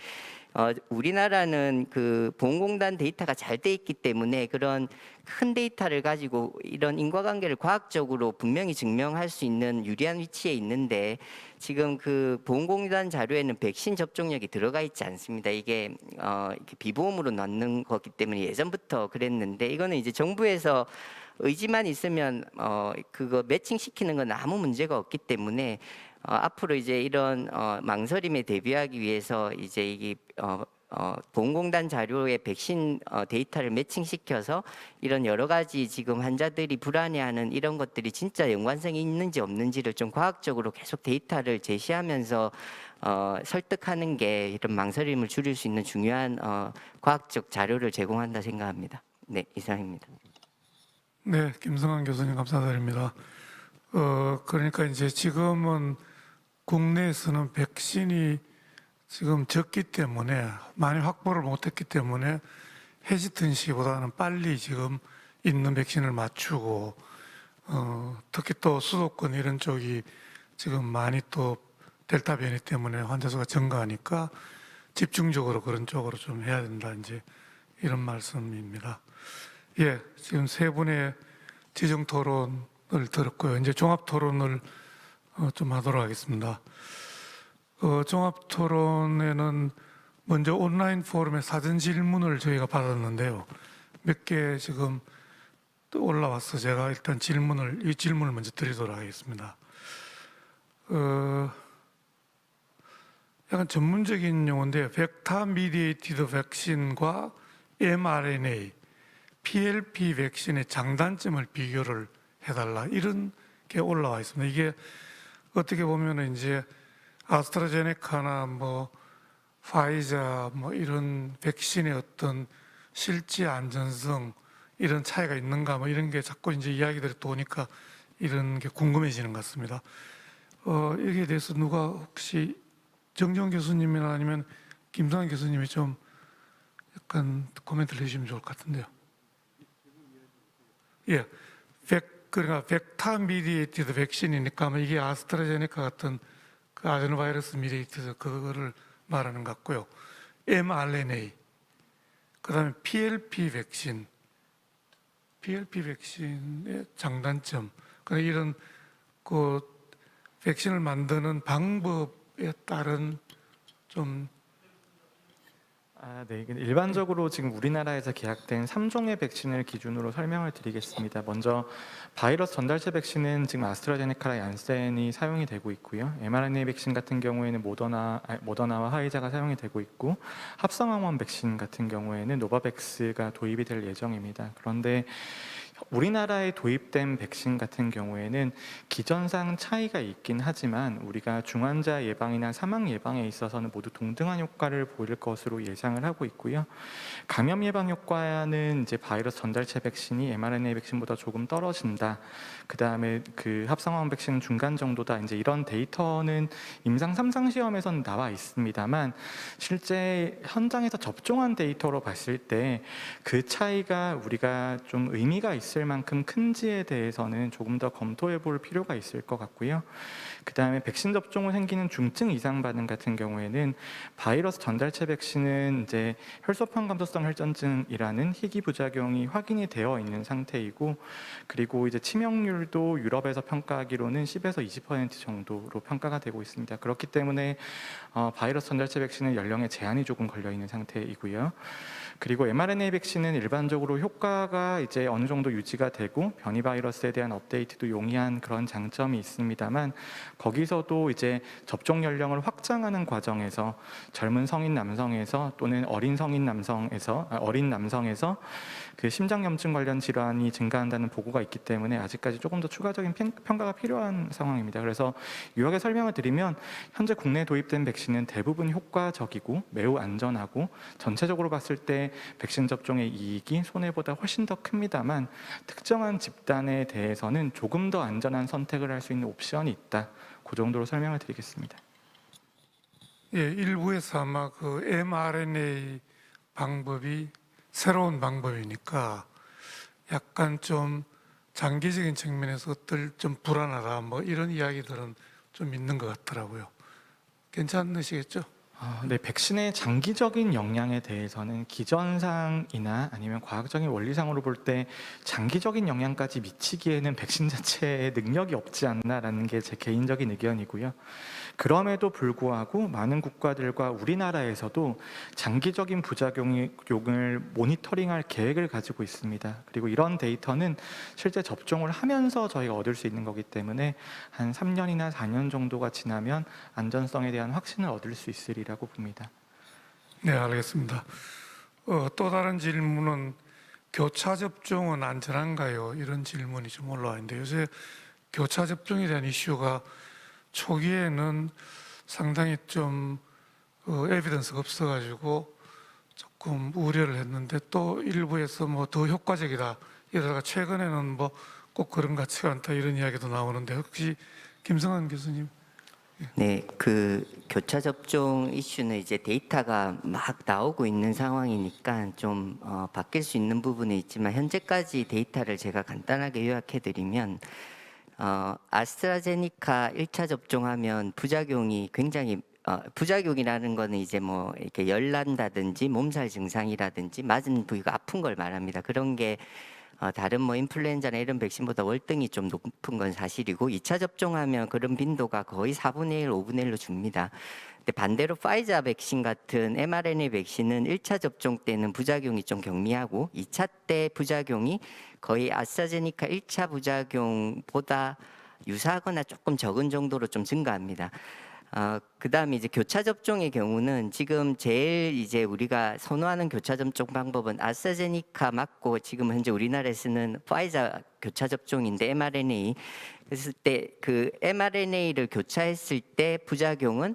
[SPEAKER 4] 우리나라는 그 보건공단 데이터가 잘 돼 있기 때문에 그런 큰 데이터를 가지고 이런 인과관계를 과학적으로 분명히 증명할 수 있는 유리한 위치에 있는데, 지금 그 보건공단 자료에는 백신 접종력이 들어가 있지 않습니다. 이게 이렇게 비보험으로 넣는 거기 때문에 예전부터 그랬는데, 이거는 이제 정부에서 의지만 있으면 그거 매칭시키는 건 아무 문제가 없기 때문에 앞으로 이제 이런 망설임에 대비하기 위해서 이제 이게 보건공단 자료에 백신 데이터를 매칭시켜서 이런 여러 가지 지금 환자들이 불안해하는 이런 것들이 진짜 연관성이 있는지 없는지를 좀 과학적으로 계속 데이터를 제시하면서 설득하는 게 이런 망설임을 줄일 수 있는 중요한 과학적 자료를 제공한다 생각합니다. 네, 이상입니다.
[SPEAKER 1] 네, 김성환 교수님 감사드립니다. 그러니까 이제 지금은 국내에서는 백신이 지금 적기 때문에 많이 확보를 못했기 때문에 헤지턴시보다는 빨리 지금 있는 백신을 맞추고 특히 또 수도권 이런 쪽이 지금 많이 또 델타 변이 때문에 환자 수가 증가하니까 집중적으로 그런 쪽으로 좀 해야 된다 이제 이런 말씀입니다. 예, 지금 세 분의 지정 토론을 들었고요. 이제 종합 토론을 좀 하도록 하겠습니다. 종합 토론에는 먼저 온라인 포럼에 사전 질문을 저희가 받았는데요. 몇 개 지금 또 올라와서 제가 일단 이 질문을 먼저 드리도록 하겠습니다. 약간 전문적인 용어인데 벡터 미디에이티드 백신과 mRNA, PLP 백신의 장단점을 비교를 해달라 이런 게 올라와 있습니다. 이게 어떻게 보면 이제 아스트라제네카나 뭐 파이자 뭐 이런 백신의 어떤 실제 안전성 이런 차이가 있는가 뭐 이런 게 자꾸 이제 이야기들이 도니까 이런 게 궁금해지는 것 같습니다. 여기에 대해서 누가 혹시 정정 교수님이나 아니면 김성환 교수님이 좀 약간 코멘트를 해주시면 좋을 것 같은데요. 예, 그러니까 벡터 미디에이티드 백신이니까 아마 이게 아스트라제네카 같은 그 아데노바이러스 미디에이티드 그거를 말하는 것 같고요. mRNA, 그다음에 PLP 백신의 장단점, 그러니까 이런 그 백신을 만드는 방법에 따른 좀
[SPEAKER 5] 네. 일반적으로 지금 우리나라에서 계약된 3종의 백신을 기준으로 설명을 드리겠습니다. 먼저 바이러스 전달체 백신은 지금 아스트라제네카랑 얀센이 사용이 되고 있고요. mRNA 백신 같은 경우에는 모더나와 화이자가 사용이 되고 있고, 합성항원 백신 같은 경우에는 노바백스가 도입이 될 예정입니다. 그런데 우리나라에 도입된 백신 같은 경우에는 기전상 차이가 있긴 하지만 우리가 중환자 예방이나 사망 예방에 있어서는 모두 동등한 효과를 보일 것으로 예상을 하고 있고요. 감염 예방 효과는 이제 바이러스 전달체 백신이 mRNA 백신보다 조금 떨어진다. 그 다음에 그 합성화원 백신은 중간 정도다. 이제 이런 데이터는 임상 3상 시험에서는 나와 있습니다만 실제 현장에서 접종한 데이터로 봤을 때 그 차이가 우리가 좀 의미가 있을 만큼 큰지에 대해서는 조금 더 검토해 볼 필요가 있을 것 같고요. 그 다음에 백신 접종 후 생기는 중증 이상 반응 같은 경우에는 바이러스 전달체 백신은 이제 혈소판 감소성 혈전증이라는 희귀 부작용이 확인이 되어 있는 상태이고, 그리고 이제 치명률도 유럽에서 평가하기로는 10에서 20% 정도로 평가가 되고 있습니다. 그렇기 때문에 바이러스 전달체 백신은 연령에 제한이 조금 걸려 있는 상태이고요. 그리고 mRNA 백신은 일반적으로 효과가 이제 어느 정도 유지가 되고 변이 바이러스에 대한 업데이트도 용이한 그런 장점이 있습니다만, 거기서도 이제 접종 연령을 확장하는 과정에서 젊은 성인 남성에서 또는 어린 남성에서 그 심장염증 관련 질환이 증가한다는 보고가 있기 때문에 아직까지 조금 더 추가적인 평가가 필요한 상황입니다. 그래서 요약에 설명을 드리면 현재 국내에 도입된 백신은 대부분 효과적이고 매우 안전하고 전체적으로 봤을 때 백신 접종의 이익이 손해보다 훨씬 더 큽니다만, 특정한 집단에 대해서는 조금 더 안전한 선택을 할 수 있는 옵션이 있다. 그 정도로 설명을 드리겠습니다.
[SPEAKER 1] 예, 일부에서 아마 그 mRNA 방법이 새로운 방법이니까 약간 좀 장기적인 측면에서 좀 불안하다 뭐 이런 이야기들은 좀 있는 것 같더라고요. 괜찮으시겠죠?
[SPEAKER 5] 네, 백신의 장기적인 영향에 대해서는 기전상이나 아니면 과학적인 원리상으로 볼 때 장기적인 영향까지 미치기에는 백신 자체에 능력이 없지 않나라는 게 제 개인적인 의견이고요. 그럼에도 불구하고 많은 국가들과 우리나라에서도 장기적인 부작용을 모니터링할 계획을 가지고 있습니다. 그리고 이런 데이터는 실제 접종을 하면서 저희가 얻을 수 있는 거기 때문에 한 3년이나 4년 정도가 지나면 안전성에 대한 확신을 얻을 수 있으리라고 봅니다.
[SPEAKER 1] 네, 알겠습니다. 또 다른 질문은 교차 접종은 안전한가요? 이런 질문이 좀 올라와 있는데, 요새 교차 접종에 대한 이슈가 초기에는 상당히 좀 에비던스가 없어가지고 조금 우려를 했는데, 또 일부에서 뭐 더 효과적이다 이러다가 최근에는 뭐 꼭 그런 것 같지가 않다 이런 이야기도 나오는데, 혹시 김성환 교수님?
[SPEAKER 4] 네, 그 교차 접종 이슈는 이제 데이터가 막 나오고 있는 상황이니까 좀 바뀔 수 있는 부분이 있지만, 현재까지 데이터를 제가 간단하게 요약해드리면 아스트라제니카 1차 접종하면 부작용이 굉장히 부작용이라는 거는 이제 뭐 이렇게 열난다든지 몸살 증상이라든지 맞은 부위가 아픈 걸 말합니다. 그런 게 다른 뭐 인플루엔자나 이런 백신보다 월등히 좀 높은 건 사실이고, 2차 접종하면 그런 빈도가 거의 4분의 1, 5분의 1로 줍니다. 근데 반대로 파이자 백신 같은 mRNA 백신은 1차 접종 때는 부작용이 좀 경미하고 2차 때 부작용이 거의 아스트라제니카 1차 부작용보다 유사하거나 조금 적은 정도로 좀 증가합니다. 그다음에 이제 교차 접종의 경우는 지금 제일 이제 우리가 선호하는 교차 접종 방법은 아스트라제니카 맞고 지금 현재 우리나라에서는 파이자 교차 접종인데 mRNA, 그랬을 때 그 mRNA를 교차했을 때 부작용은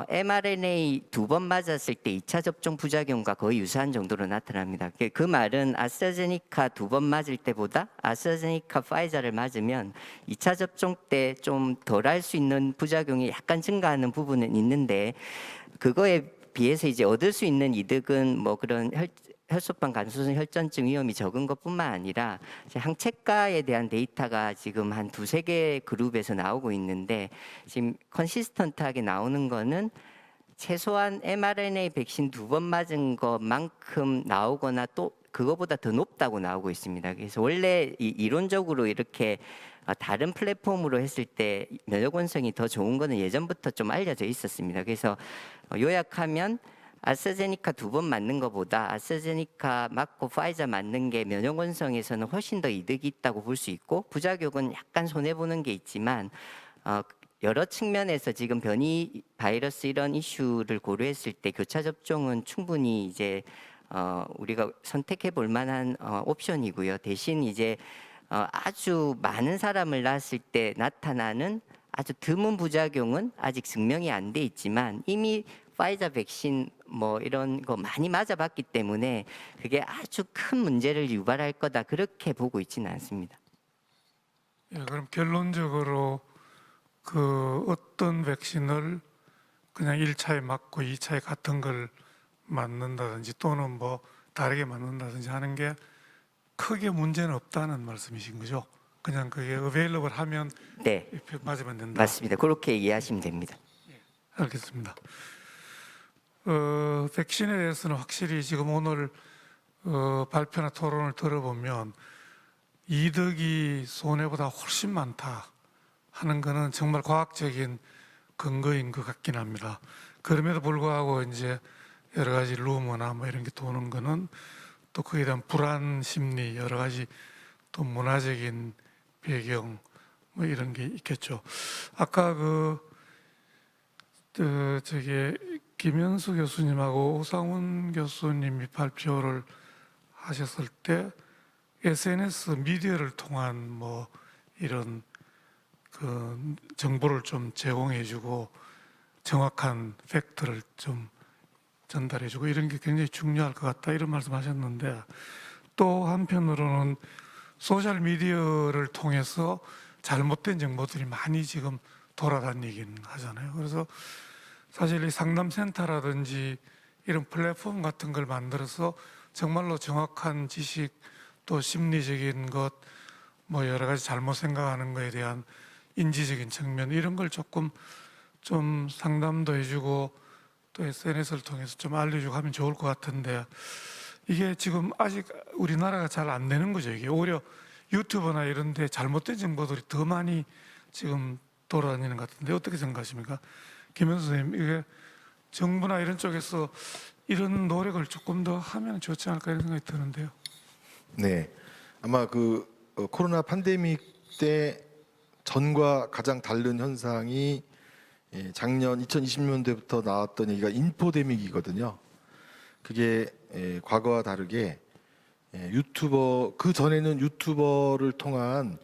[SPEAKER 4] mRNA 2번 맞았을 때 2차 접종 부작용과 거의 유사한 정도로 나타납니다. 그 말은 아스트라제니카 2번 맞을 때보다 아스트라제니카 파이자를 맞으면 2차 접종 때 좀 덜 할 수 있는 부작용이 약간 증가하는 부분은 있는데, 그거에 비해서 이제 얻을 수 있는 이득은 뭐 그런 혈소판 감소성 혈전증 위험이 적은 것뿐만 아니라 항체가에 대한 데이터가 지금 한 2-3개 그룹에서 나오고 있는데, 지금 컨시스턴트하게 나오는 거는 최소한 mRNA 백신 2번 맞은 것만큼 나오거나 또 그거보다 더 높다고 나오고 있습니다. 그래서 원래 이론적으로 이렇게 다른 플랫폼으로 했을 때 면역 원성이 더 좋은 거는 예전부터 좀 알려져 있었습니다. 그래서 요약하면 아스트라제니카 2번 맞는 것보다 아스트라제니카 맞고 파이자 맞는 게 면역 원성에서는 훨씬 더 이득이 있다고 볼 수 있고, 부작용은 약간 손해 보는 게 있지만 여러 측면에서 지금 변이 바이러스 이런 이슈를 고려했을 때 교차 접종은 충분히 이제 우리가 선택해 볼 만한 옵션이고요. 대신 이제 아주 많은 사람을 낳았을 때 나타나는 아주 드문 부작용은 아직 증명이 안 돼 있지만 이미 파이자 백신 뭐 이런 거 많이 맞아봤기 때문에 그게 아주 큰 문제를 유발할 거다 그렇게 보고 있지는 않습니다.
[SPEAKER 1] 예, 그럼 결론적으로 그 어떤 백신을 그냥 1차에 맞고 2차에 같은 걸 맞는다든지 또는 뭐 다르게 맞는다든지 하는 게 크게 문제는 없다는 말씀이신 거죠? 그냥 그게 어베일러블 하면
[SPEAKER 4] 네,
[SPEAKER 1] 맞으면 된다.
[SPEAKER 4] 맞습니다. 그렇게 이해하시면 됩니다.
[SPEAKER 1] 알겠습니다. 백신에 대해서는 확실히 지금 오늘 발표나 토론을 들어보면 이득이 손해보다 훨씬 많다 하는 거는 정말 과학적인 근거인 것 같긴 합니다. 그럼에도 불구하고 이제 여러 가지 루머나 뭐 이런 게 도는 거는 또 그에 대한 불안 심리 여러 가지 또 문화적인 배경 뭐 이런 게 있겠죠. 아까 저기 김현수 교수님하고 오상훈 교수님이 발표를 하셨을 때 SNS 미디어를 통한 뭐 이런 그 정보를 좀 제공해주고 정확한 팩트를 좀 전달해주고 이런 게 굉장히 중요할 것 같다 이런 말씀하셨는데 또 한편으로는 소셜 미디어를 통해서 잘못된 정보들이 많이 지금 돌아다니긴 하잖아요. 그래서 사실 이 상담센터라든지 이런 플랫폼 같은 걸 만들어서 정말로 정확한 지식 또 심리적인 것 뭐 여러 가지 잘못 생각하는 거에 대한 인지적인 측면 이런 걸 조금 좀 상담도 해주고 또 SNS를 통해서 좀 알려주고 하면 좋을 것 같은데 이게 지금 아직 우리나라가 잘 안 되는 거죠. 이게 오히려 유튜브나 이런 데 잘못된 정보들이 더 많이 지금 돌아다니는 것 같은데 어떻게 생각하십니까? 김현수 선생님, 이게 정부나 이런 쪽에서 이런 노력을 조금 더 하면 좋지 않을까 이런 생각이 드는데요.
[SPEAKER 3] 네, 아마 코로나 팬데믹 때 전과 가장 다른 현상이 작년 2020년대부터 나왔던 얘기가 인포데믹이거든요. 그게 과거와 다르게 유튜버 그 전에는 유튜버를 통한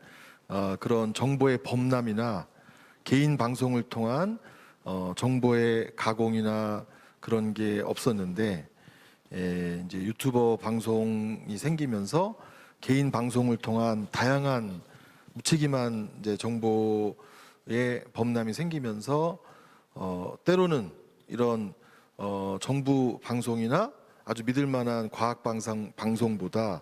[SPEAKER 3] 그런 정보의 범람이나 개인 방송을 통한 정보의 가공이나 그런 게 없었는데 이제 유튜버 방송이 생기면서 개인 방송을 통한 다양한 무책임한 이제 정보의 범람이 생기면서 때로는 이런 정부 방송이나 아주 믿을 만한 과학 방송보다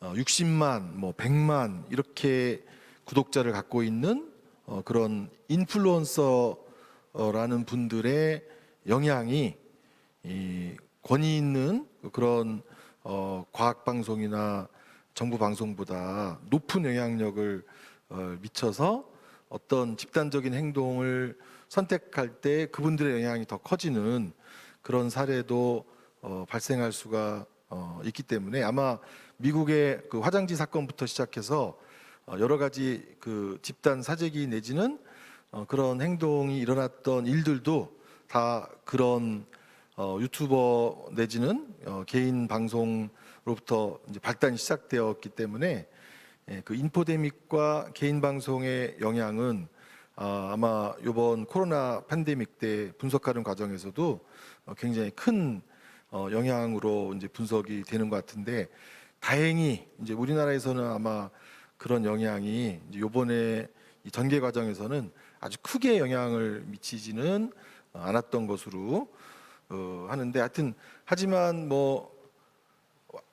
[SPEAKER 3] 60만 뭐 100만 이렇게 구독자를 갖고 있는 그런 인플루언서라는 분들의 영향이 이 권위 있는 그런 과학 방송이나 정부 방송보다 높은 영향력을 미쳐서 어떤 집단적인 행동을 선택할 때 그분들의 영향이 더 커지는 그런 사례도 발생할 수가 있기 때문에 아마 미국의 그 화장지 사건부터 시작해서 여러 가지 그 집단 사재기 내지는 그런 행동이 일어났던 일들도 다 그런 유튜버 내지는 개인 방송으로부터 이제 발단이 시작되었기 때문에 그 인포데믹과 개인 방송의 영향은 아마 이번 코로나 팬데믹 때 분석하는 과정에서도 굉장히 큰 영향으로 이제 분석이 되는 것 같은데 다행히 이제 우리나라에서는 아마 그런 영향이 이제 이번에 이 전개 과정에서는 아주 크게 영향을 미치지는 않았던 것으로 하는데 하지만 뭐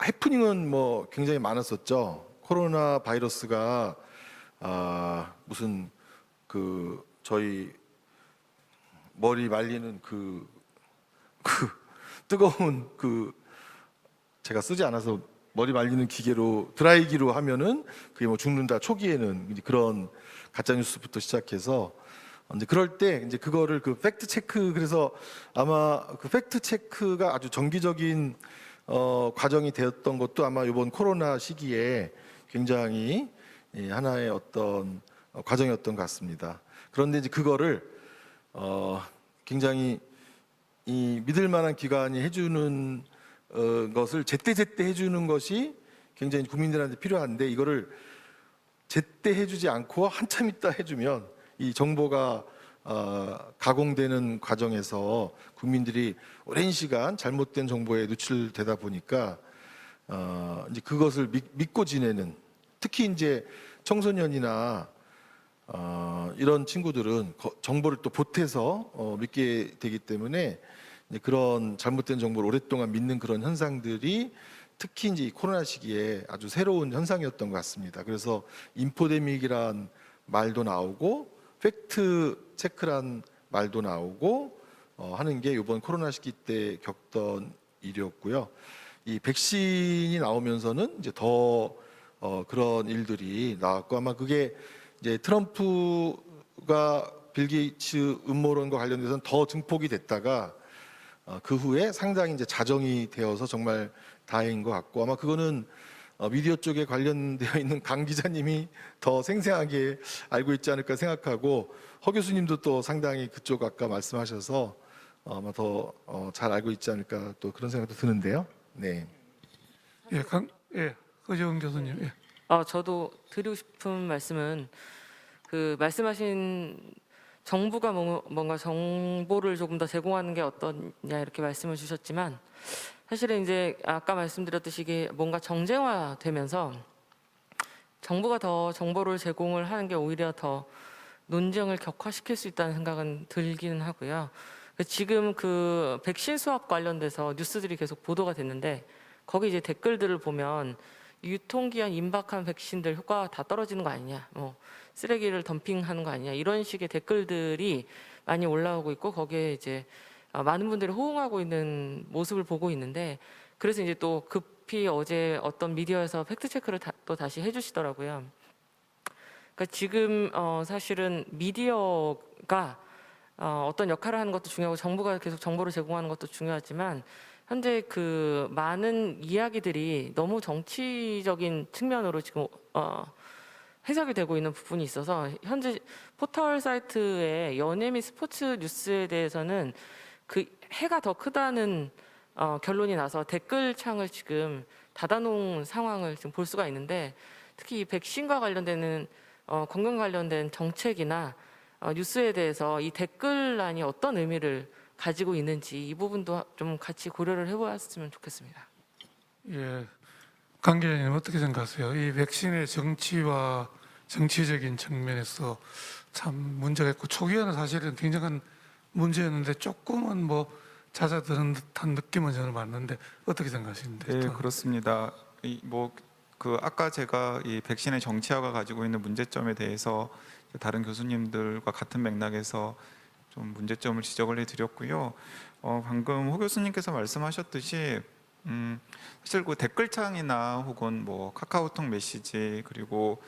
[SPEAKER 3] 해프닝은 뭐 굉장히 많았었죠. 코로나 바이러스가 무슨 그 저희 머리 말리는 그 뜨거운 제가 쓰지 않아서 머리 말리는 기계로 드라이기로 하면은 그게 뭐 죽는다 초기에는 이제 그런 가짜 뉴스부터 시작해서 이제 그럴 때 이제 그거를 그 팩트 체크 그래서 아마 그 팩트 체크가 아주 정기적인 과정이 되었던 것도 아마 이번 코로나 시기에 굉장히 하나의 어떤 과정이었던 것 같습니다. 그런데 이제 그거를 굉장히 이 믿을 만한 기관이 해주는 것을 제때제때 해주는 것이 굉장히 국민들한테 필요한데 이거를 제때 해주지 않고 한참 있다 해주면 이 정보가 가공되는 과정에서 국민들이 오랜 시간 잘못된 정보에 노출되다 보니까 이제 그것을 믿고 지내는, 특히 이제 청소년이나 이런 친구들은 정보를 또 보태서 믿게 되기 때문에 이제 그런 잘못된 정보를 오랫동안 믿는 그런 현상들이 특히 이제 이 코로나 시기에 아주 새로운 현상이었던 것 같습니다. 그래서 인포데믹이란 말도 나오고 팩트 체크란 말도 나오고 하는 게 이번 코로나 시기 때 겪던 일이었고요. 이 백신이 나오면서는 이제 더 그런 일들이 나왔고 아마 그게 이제 트럼프가 빌 게이츠 음모론과 관련돼서는 더 증폭이 됐다가 그 후에 상당히 이제 자정이 되어서 정말 다행인 것 같고 아마 그거는 미디어 쪽에 관련되어 있는 강 기자님이 더 생생하게 알고 있지 않을까 생각하고 허 교수님도 또 상당히 그쪽 아까 말씀하셔서 아마 더 잘 알고 있지 않을까 또 그런 생각도 드는데요. 네.
[SPEAKER 1] 허재원 교수님. 예.
[SPEAKER 6] 저도 드리고 싶은 말씀은 그 말씀하신 정부가 뭔가 정보를 조금 더 제공하는 게 어떠냐 이렇게 말씀을 주셨지만 사실은 이제 아까 말씀드렸듯이 이게 뭔가 정쟁화되면서 정부가 더 정보를 제공을 하는 게 오히려 더 논쟁을 격화시킬 수 있다는 생각은 들기는 하고요. 지금 그 백신 수합 관련돼서 뉴스들이 계속 보도가 됐는데 거기 이제 댓글들을 보면 유통기한 임박한 백신들 효과가 다 떨어지는 거 아니냐, 뭐 쓰레기를 덤핑하는 거 아니냐 이런 식의 댓글들이 많이 올라오고 있고 거기에 이제 많은 분들이 호응하고 있는 모습을 보고 있는데 그래서 이제 또 급히 어제 어떤 미디어에서 팩트 체크를 또 다시 해주시더라고요. 그러니까 지금 사실은 미디어가 어떤 역할을 하는 것도 중요하고 정부가 계속 정보를 제공하는 것도 중요하지만 현재 그 많은 이야기들이 너무 정치적인 측면으로 지금 해석이 되고 있는 부분이 있어서 현재 포털 사이트의 연예 및 스포츠 뉴스에 대해서는 그 해가 더 크다는 결론이 나서 댓글창을 지금 닫아놓은 상황을 지금 볼 수가 있는데 특히 이 백신과 관련되는 건강 관련된 정책이나 뉴스에 대해서 이 댓글란이 어떤 의미를 가지고 있는지 이 부분도 좀 같이 고려를 해보았으면 좋겠습니다.
[SPEAKER 1] 예. 강 기자님 어떻게 생각하세요? 이 백신의 정치와 정치적인 측면에서 참 문제가 있고 초기에는 사실은 굉장한 문제였는데 조금은 뭐 잦아드는 듯한 느낌은 저는 받는데 어떻게 생각하시는데?
[SPEAKER 2] 네, 그렇습니다. 그 아까 제가 이 백신의 정치화가 가지고 있는 문제점에 대해서 다른 교수님들과 같은 맥락에서 좀 문제점을 지적을 해드렸고요. 방금 호 교수님께서 말씀하셨듯이 사실 그 댓글창이나 혹은 뭐 카카오톡 메시지 그리고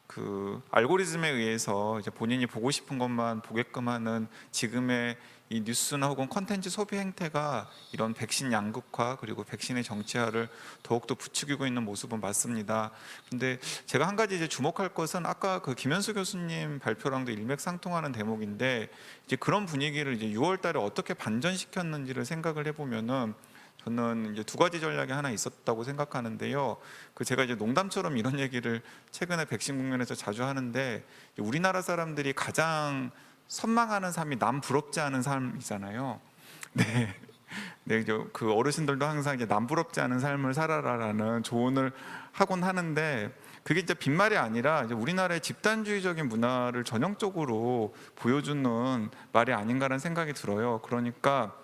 [SPEAKER 2] 그 알고리즘에 의해서 이제 본인이 보고 싶은 것만 보게끔 하는 지금의 이 뉴스나 혹은 콘텐츠 소비 행태가 이런 백신 양극화 그리고 백신의 정치화를 더욱더 부추기고 있는 모습은 맞습니다. 근데 제가 한 가지 이제 주목할 것은 아까 그 김현수 교수님 발표랑도 일맥상통하는 대목인데 이제 그런 분위기를 이제 6월달에 어떻게 반전시켰는지를 생각을 해보면은 저는 이제 두 가지 전략이 하나 있었다고 생각하는데요. 그 제가 이제 농담처럼 이런 얘기를 최근에 백신 국면에서 자주 하는데 우리나라 사람들이 가장 선망하는 삶이 남 부럽지 않은 삶이잖아요. 네, 네, 그 어르신들도 항상 이제 남 부럽지 않은 삶을 살아라라는 조언을 하곤 하는데 그게 이제 빈말이 아니라 이제 우리나라의 집단주의적인 문화를 전형적으로 보여주는 말이 아닌가라는 생각이 들어요. 그러니까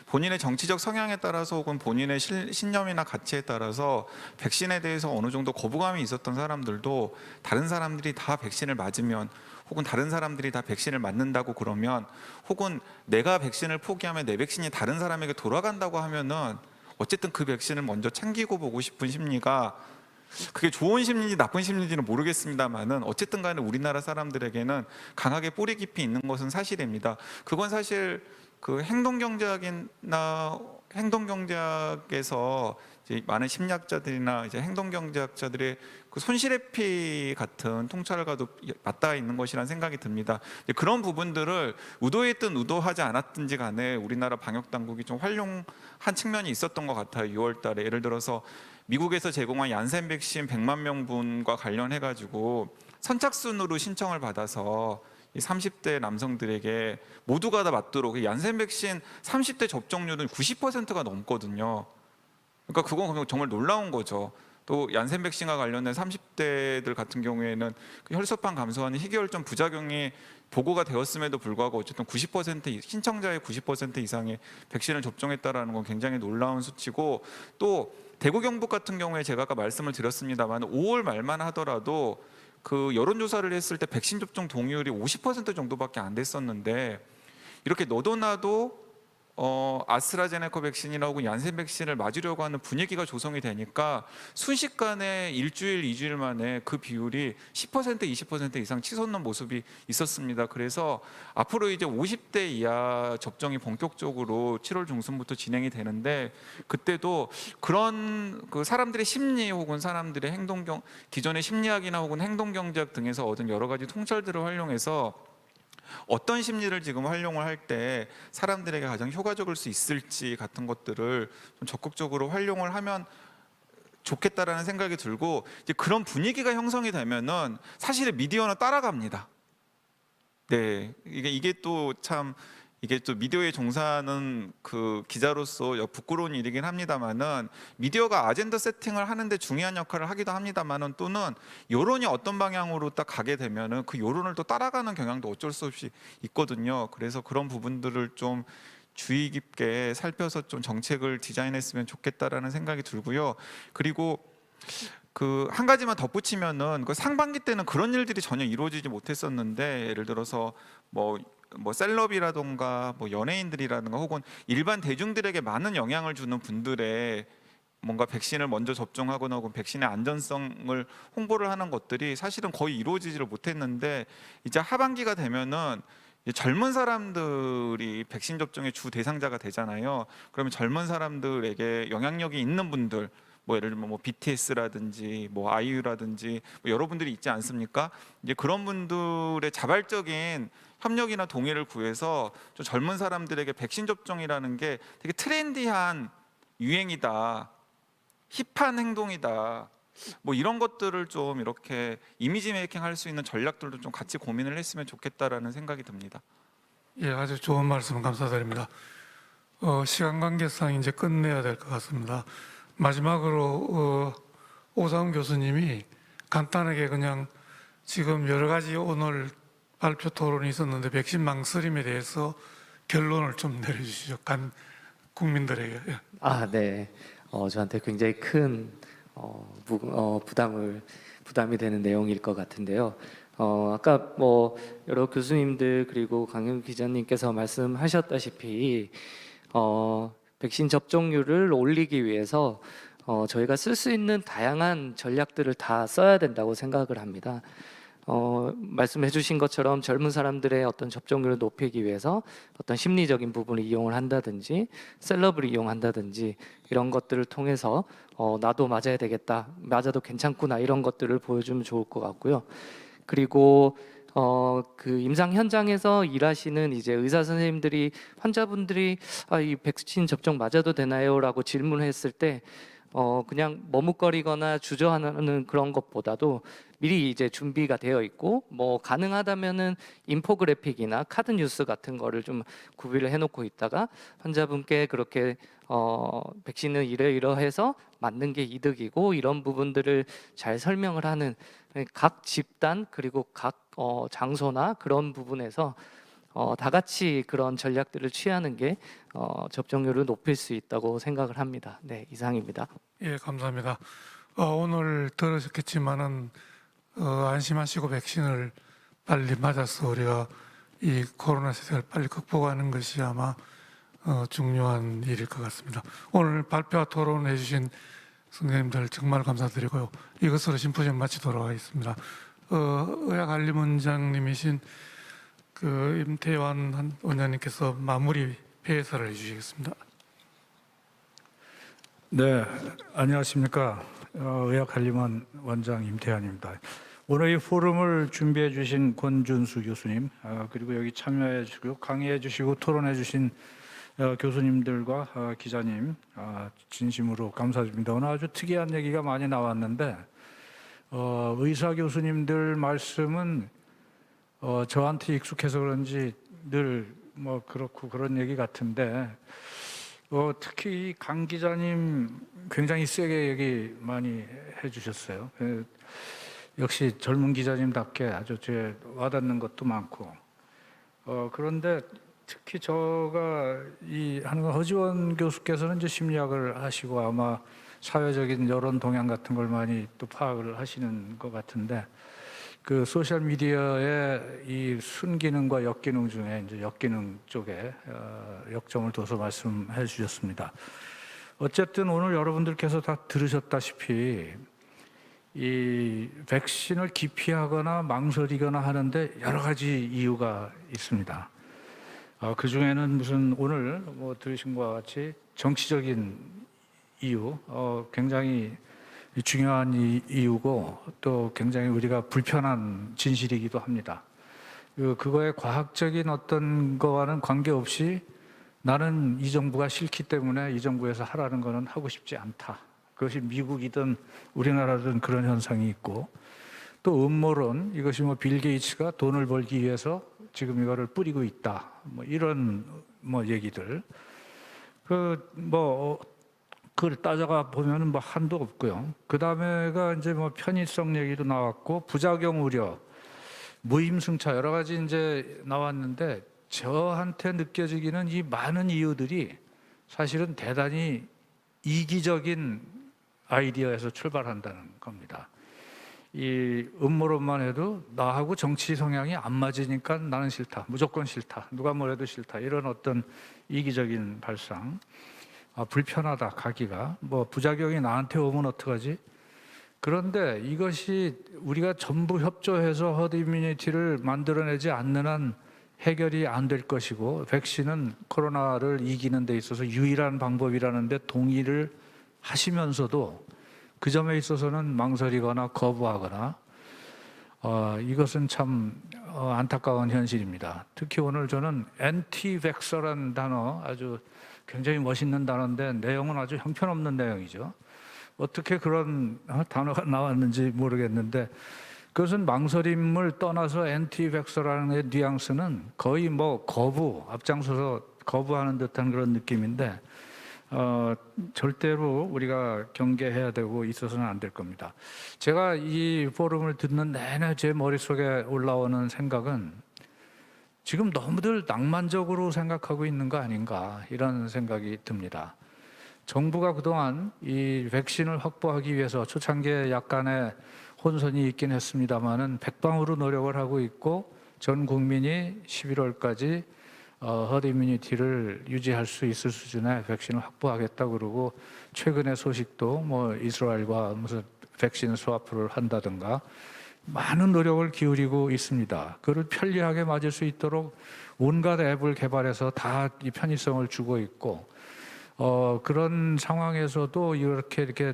[SPEAKER 2] 본인의 정치적 성향에 따라서 혹은 본인의 신념이나 가치에 따라서 백신에 대해서 어느 정도 거부감이 있었던 사람들도 다른 사람들이 다 백신을 맞으면 혹은 다른 사람들이 다 백신을 맞는다고 그러면 혹은 내가 백신을 포기하면 내 백신이 다른 사람에게 돌아간다고 하면은 어쨌든 그 백신을 먼저 챙기고 보고 싶은 심리가 그게 좋은 심리인지 나쁜 심리인지는 모르겠습니다만은 어쨌든 간에 우리나라 사람들에게는 강하게 뿌리 깊이 있는 것은 사실입니다. 그건 사실 그 행동경제학에서 이제 많은 심리학자들이나 이제 행동경제학자들의 그 손실회피 같은 통찰과도 맞닿아 있는 것이라는 생각이 듭니다. 이제 그런 부분들을 의도했든 의도하지 않았든지 간에 우리나라 방역 당국이 좀 활용한 측면이 있었던 것 같아요. 6월달에 예를 들어서 미국에서 제공한 얀센 백신 100만 명분과 관련해 가지고 선착순으로 신청을 받아서 이 30대 남성들에게 모두가 다 맞도록 이 얀센 백신 30대 접종률은 90%가 넘거든요. 그러니까 그건 정말 놀라운 거죠. 또 얀센 백신과 관련된 30대들 같은 경우에는 그 혈소판 감소하는 희귀혈전 부작용이 보고가 되었음에도 불구하고 어쨌든 90% 신청자의 90% 이상의 백신을 접종했다라는 건 굉장히 놀라운 수치고, 또 대구 경북 같은 경우에 제가 아까 말씀을 드렸습니다만 5월 말만 하더라도 그 여론조사를 했을 때 백신 접종 동의율이 50% 정도밖에 안 됐었는데, 이렇게 너도 나도 아스트라제네카 백신이나 혹은 얀센 백신을 맞으려고 하는 분위기가 조성이 되니까 순식간에 일주일, 2주일 만에 그 비율이 10%, 20% 이상 치솟는 모습이 있었습니다. 그래서 앞으로 이제 50대 이하 접종이 본격적으로 7월 중순부터 진행이 되는데, 그때도 그런 그 사람들의 심리 혹은 사람들의 기존의 심리학이나 혹은 행동경제학 등에서 얻은 여러 가지 통찰들을 활용해서 어떤 심리를 지금 활용을 할 때 사람들에게 가장 효과적일 수 있을지 같은 것들을 좀 적극적으로 활용을 하면 좋겠다라는 생각이 들고, 이제 그런 분위기가 형성이 되면은 사실은 미디어는 따라갑니다. 네, 이게 또 참 이게 또 미디어에 종사하는 그 기자로서 부끄러운 일이긴 합니다만은, 미디어가 아젠다 세팅을 하는데 중요한 역할을 하기도 합니다만은, 또는 여론이 어떤 방향으로 딱 가게 되면은 그 여론을 또 따라가는 경향도 어쩔 수 없이 있거든요. 그래서 그런 부분들을 좀 주의 깊게 살펴서 좀 정책을 디자인했으면 좋겠다라는 생각이 들고요. 그리고 그 한 가지만 덧붙이면은, 그 상반기 때는 그런 일들이 전혀 이루어지지 못했었는데, 예를 들어서 뭐 셀럽이라던가 뭐 연예인들이라든가 혹은 일반 대중들에게 많은 영향을 주는 분들의 뭔가 백신을 먼저 접종하거나 혹은 백신의 안전성을 홍보를 하는 것들이 사실은 거의 이루어지지를 못했는데, 이제 하반기가 되면은 젊은 사람들이 백신 접종의 주 대상자가 되잖아요. 그러면 젊은 사람들에게 영향력이 있는 분들, 뭐 예를 들면 뭐 BTS라든지 뭐 아이유라든지 뭐 여러분들이 있지 않습니까? 이제 그런 분들의 자발적인 협력이나 동의를 구해서 좀 젊은 사람들에게 백신 접종이라는 게 되게 트렌디한 유행이다, 힙한 행동이다, 뭐 이런 것들을 좀 이렇게 이미지 메이킹할 수 있는 전략들도 좀 같이 고민을 했으면 좋겠다라는 생각이 듭니다.
[SPEAKER 1] 예, 아주 좋은 말씀 감사드립니다. 시간 관계상 이제 끝내야 될 것 같습니다. 마지막으로 오사훈 교수님이 간단하게 그냥 지금 여러 가지 오늘 발표 토론이 있었는데 백신 망설임에 대해서 결론을 좀 내려주시죠. 국민들에게. 예.
[SPEAKER 7] 네. 저한테 굉장히 큰 부담이 되는 내용일 것 같은데요. 아까 뭐 여러 교수님들 그리고 강영 기자님께서 말씀하셨다시피 백신 접종률을 올리기 위해서 저희가 쓸 수 있는 다양한 전략들을 다 써야 된다고 생각을 합니다. 말씀해 주신 것처럼 젊은 사람들의 어떤 접종률을 높이기 위해서 어떤 심리적인 부분을 이용을 한다든지 셀럽을 이용한다든지 이런 것들을 통해서 나도 맞아야 되겠다, 맞아도 괜찮구나, 이런 것들을 보여주면 좋을 것 같고요. 그리고 그 임상 현장에서 일하시는 이제 의사 선생님들이 환자분들이 이 백신 접종 맞아도 되나요?라고 질문했을 때 그냥 머뭇거리거나 주저하는 그런 것보다도 미리 이제 준비가 되어 있고, 뭐 가능하다면은 인포그래픽이나 카드 뉴스 같은 거를 좀 구비를 해놓고 있다가 환자분께 그렇게 백신은 이러이러해서 맞는 게 이득이고 이런 부분들을 잘 설명을 하는, 각 집단 그리고 각 장소나 그런 부분에서 다 같이 그런 전략들을 취하는 게 접종률을 높일 수 있다고 생각을 합니다. 네, 이상입니다.
[SPEAKER 1] 예, 감사합니다. 오늘 들으셨겠지만은 안심하시고 백신을 빨리 맞아서 우리가 이 코로나 시대를 빨리 극복하는 것이 아마 중요한 일일 것 같습니다. 오늘 발표와 토론해 주신 선생님들 정말 감사드리고요. 이것으로 심포지엄 마치도록 하겠습니다. 의학관리원장님이신 그 임태환 원장님께서 마무리 폐해설을 해주시겠습니다.
[SPEAKER 8] 네, 안녕하십니까. 의학관리원 원장 임태환입니다. 오늘 이 포럼을 준비해 주신 권준수 교수님, 그리고 여기 참여해 주시고 강의해 주시고 토론해 주신 교수님들과 기자님, 진심으로 감사드립니다. 오늘 아주 특이한 얘기가 많이 나왔는데 의사 교수님들 말씀은 저한테 익숙해서 그런지 늘 뭐 그렇고 그런 얘기 같은데 특히 이 강 기자님 굉장히 세게 얘기 많이 해주셨어요. 역시 젊은 기자님답게 아주 제 와닿는 것도 많고 그런데 특히 저가 이 하는 건 허지원 교수께서는 이제 심리학을 하시고 아마 사회적인 여론 동향 같은 걸 많이 또 파악을 하시는 것 같은데 그 소셜 미디어의 이 순기능과 역기능 중에 이제 역기능 쪽에 역점을 둬서 말씀해 주셨습니다. 어쨌든 오늘 여러분들께서 다 들으셨다시피 이 백신을 기피하거나 망설이거나 하는데 여러 가지 이유가 있습니다. 그 중에는 무슨 오늘 뭐 들으신 것과 같이 정치적인 이유, 굉장히 중요한 이유고 또 굉장히 우리가 불편한 진실이기도 합니다. 그거의 과학적인 어떤 거와는 관계없이 나는 이 정부가 싫기 때문에 이 정부에서 하라는 거는 하고 싶지 않다. 그것이 미국이든 우리나라든 그런 현상이 있고 또 음모론, 이것이 뭐 빌 게이츠가 돈을 벌기 위해서 지금 이거를 뿌리고 있다. 뭐 이런 뭐 얘기들. 그걸 따져가 보면은 뭐 한도 없고요. 그 다음에가 이제 뭐 편의성 얘기도 나왔고 부작용 우려, 무임승차 여러 가지 이제 나왔는데 저한테 느껴지기는 이 많은 이유들이 사실은 대단히 이기적인 아이디어에서 출발한다는 겁니다. 이 음모론만 해도 나하고 정치 성향이 안 맞으니까 나는 싫다, 무조건 싫다, 누가 뭐래도 싫다 이런 어떤 이기적인 발상. 불편하다 가기가 뭐 부작용이 나한테 오면 어떡하지? 그런데 이것이 우리가 전부 협조해서 허드 이뮤니티를 만들어내지 않는 한 해결이 안 될 것이고 백신은 코로나를 이기는 데 있어서 유일한 방법이라는 데 동의를 하시면서도 그 점에 있어서는 망설이거나 거부하거나 이것은 참 안타까운 현실입니다. 특히 오늘 저는 엔티백서라는 단어 아주 굉장히 멋있는 단어인데 내용은 아주 형편없는 내용이죠. 어떻게 그런 단어가 나왔는지 모르겠는데 그것은 망설임을 떠나서 엔티백서라는 뉘앙스는 거의 뭐 거부, 앞장서서 거부하는 듯한 그런 느낌인데 절대로 우리가 경계해야 되고 있어서는 안 될 겁니다. 제가 이 포럼을 듣는 내내 제 머릿속에 올라오는 생각은 지금 너무들 낭만적으로 생각하고 있는 거 아닌가 이런 생각이 듭니다. 정부가 그동안 이 백신을 확보하기 위해서 초창기에 약간의 혼선이 있긴 했습니다마는 백방으로 노력을 하고 있고 전 국민이 11월까지 허드 이뮤니티를 유지할 수 있을 수준의 백신을 확보하겠다 그러고 최근의 소식도 뭐 이스라엘과 무슨 백신 스와프를 한다든가 많은 노력을 기울이고 있습니다. 그걸 편리하게 맞을 수 있도록 온갖 앱을 개발해서 다 이 편의성을 주고 있고 그런 상황에서도 이렇게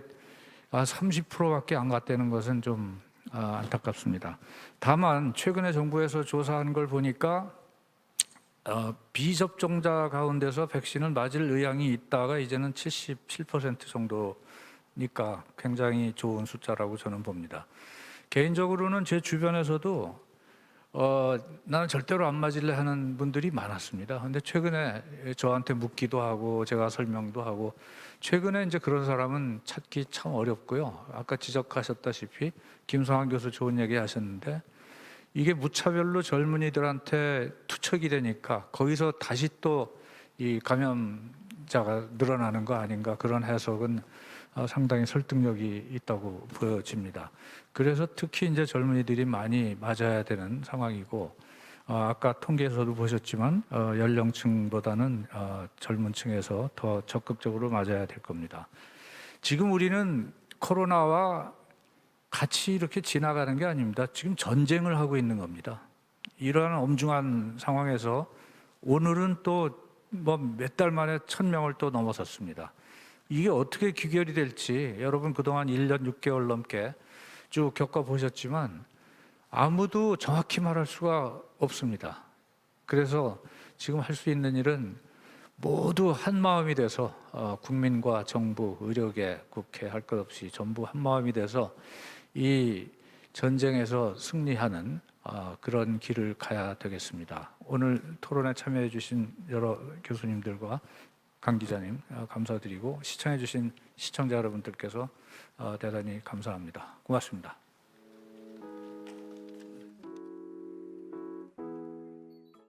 [SPEAKER 8] 30%밖에 안 갔다는 것은 좀 안타깝습니다. 다만 최근에 정부에서 조사한 걸 보니까 비접종자 가운데서 백신을 맞을 의향이 있다가 이제는 77% 정도니까 굉장히 좋은 숫자라고 저는 봅니다. 개인적으로는 제 주변에서도 나는 절대로 안 맞을래 하는 분들이 많았습니다. 근데 최근에 저한테 묻기도 하고 제가 설명도 하고 최근에 이제 그런 사람은 찾기 참 어렵고요. 아까 지적하셨다시피 김성환 교수 좋은 얘기 하셨는데 이게 무차별로 젊은이들한테 투척이 되니까 거기서 다시 또 이 감염자가 늘어나는 거 아닌가 그런 해석은 상당히 설득력이 있다고 보여집니다. 그래서 특히 이제 젊은이들이 많이 맞아야 되는 상황이고 아까 통계에서도 보셨지만 연령층보다는 젊은 층에서 더 적극적으로 맞아야 될 겁니다. 지금 우리는 코로나와 같이 이렇게 지나가는 게 아닙니다. 지금 전쟁을 하고 있는 겁니다. 이러한 엄중한 상황에서 오늘은 또 뭐 몇 달 만에 1,000명을 또 넘어섰습니다. 이게 어떻게 귀결이 될지 여러분 그동안 1년 6개월 넘게 쭉 겪어보셨지만 아무도 정확히 말할 수가 없습니다. 그래서 지금 할 수 있는 일은 모두 한 마음이 돼서 국민과 정부, 의료계, 국회 할 것 없이 전부 한 마음이 돼서 이 전쟁에서 승리하는 그런 길을 가야 되겠습니다. 오늘 토론에 참여해 주신 여러 교수님들과 강 기자님 감사드리고 시청해 주신 시청자 여러분들께서 대단히 감사합니다. 고맙습니다.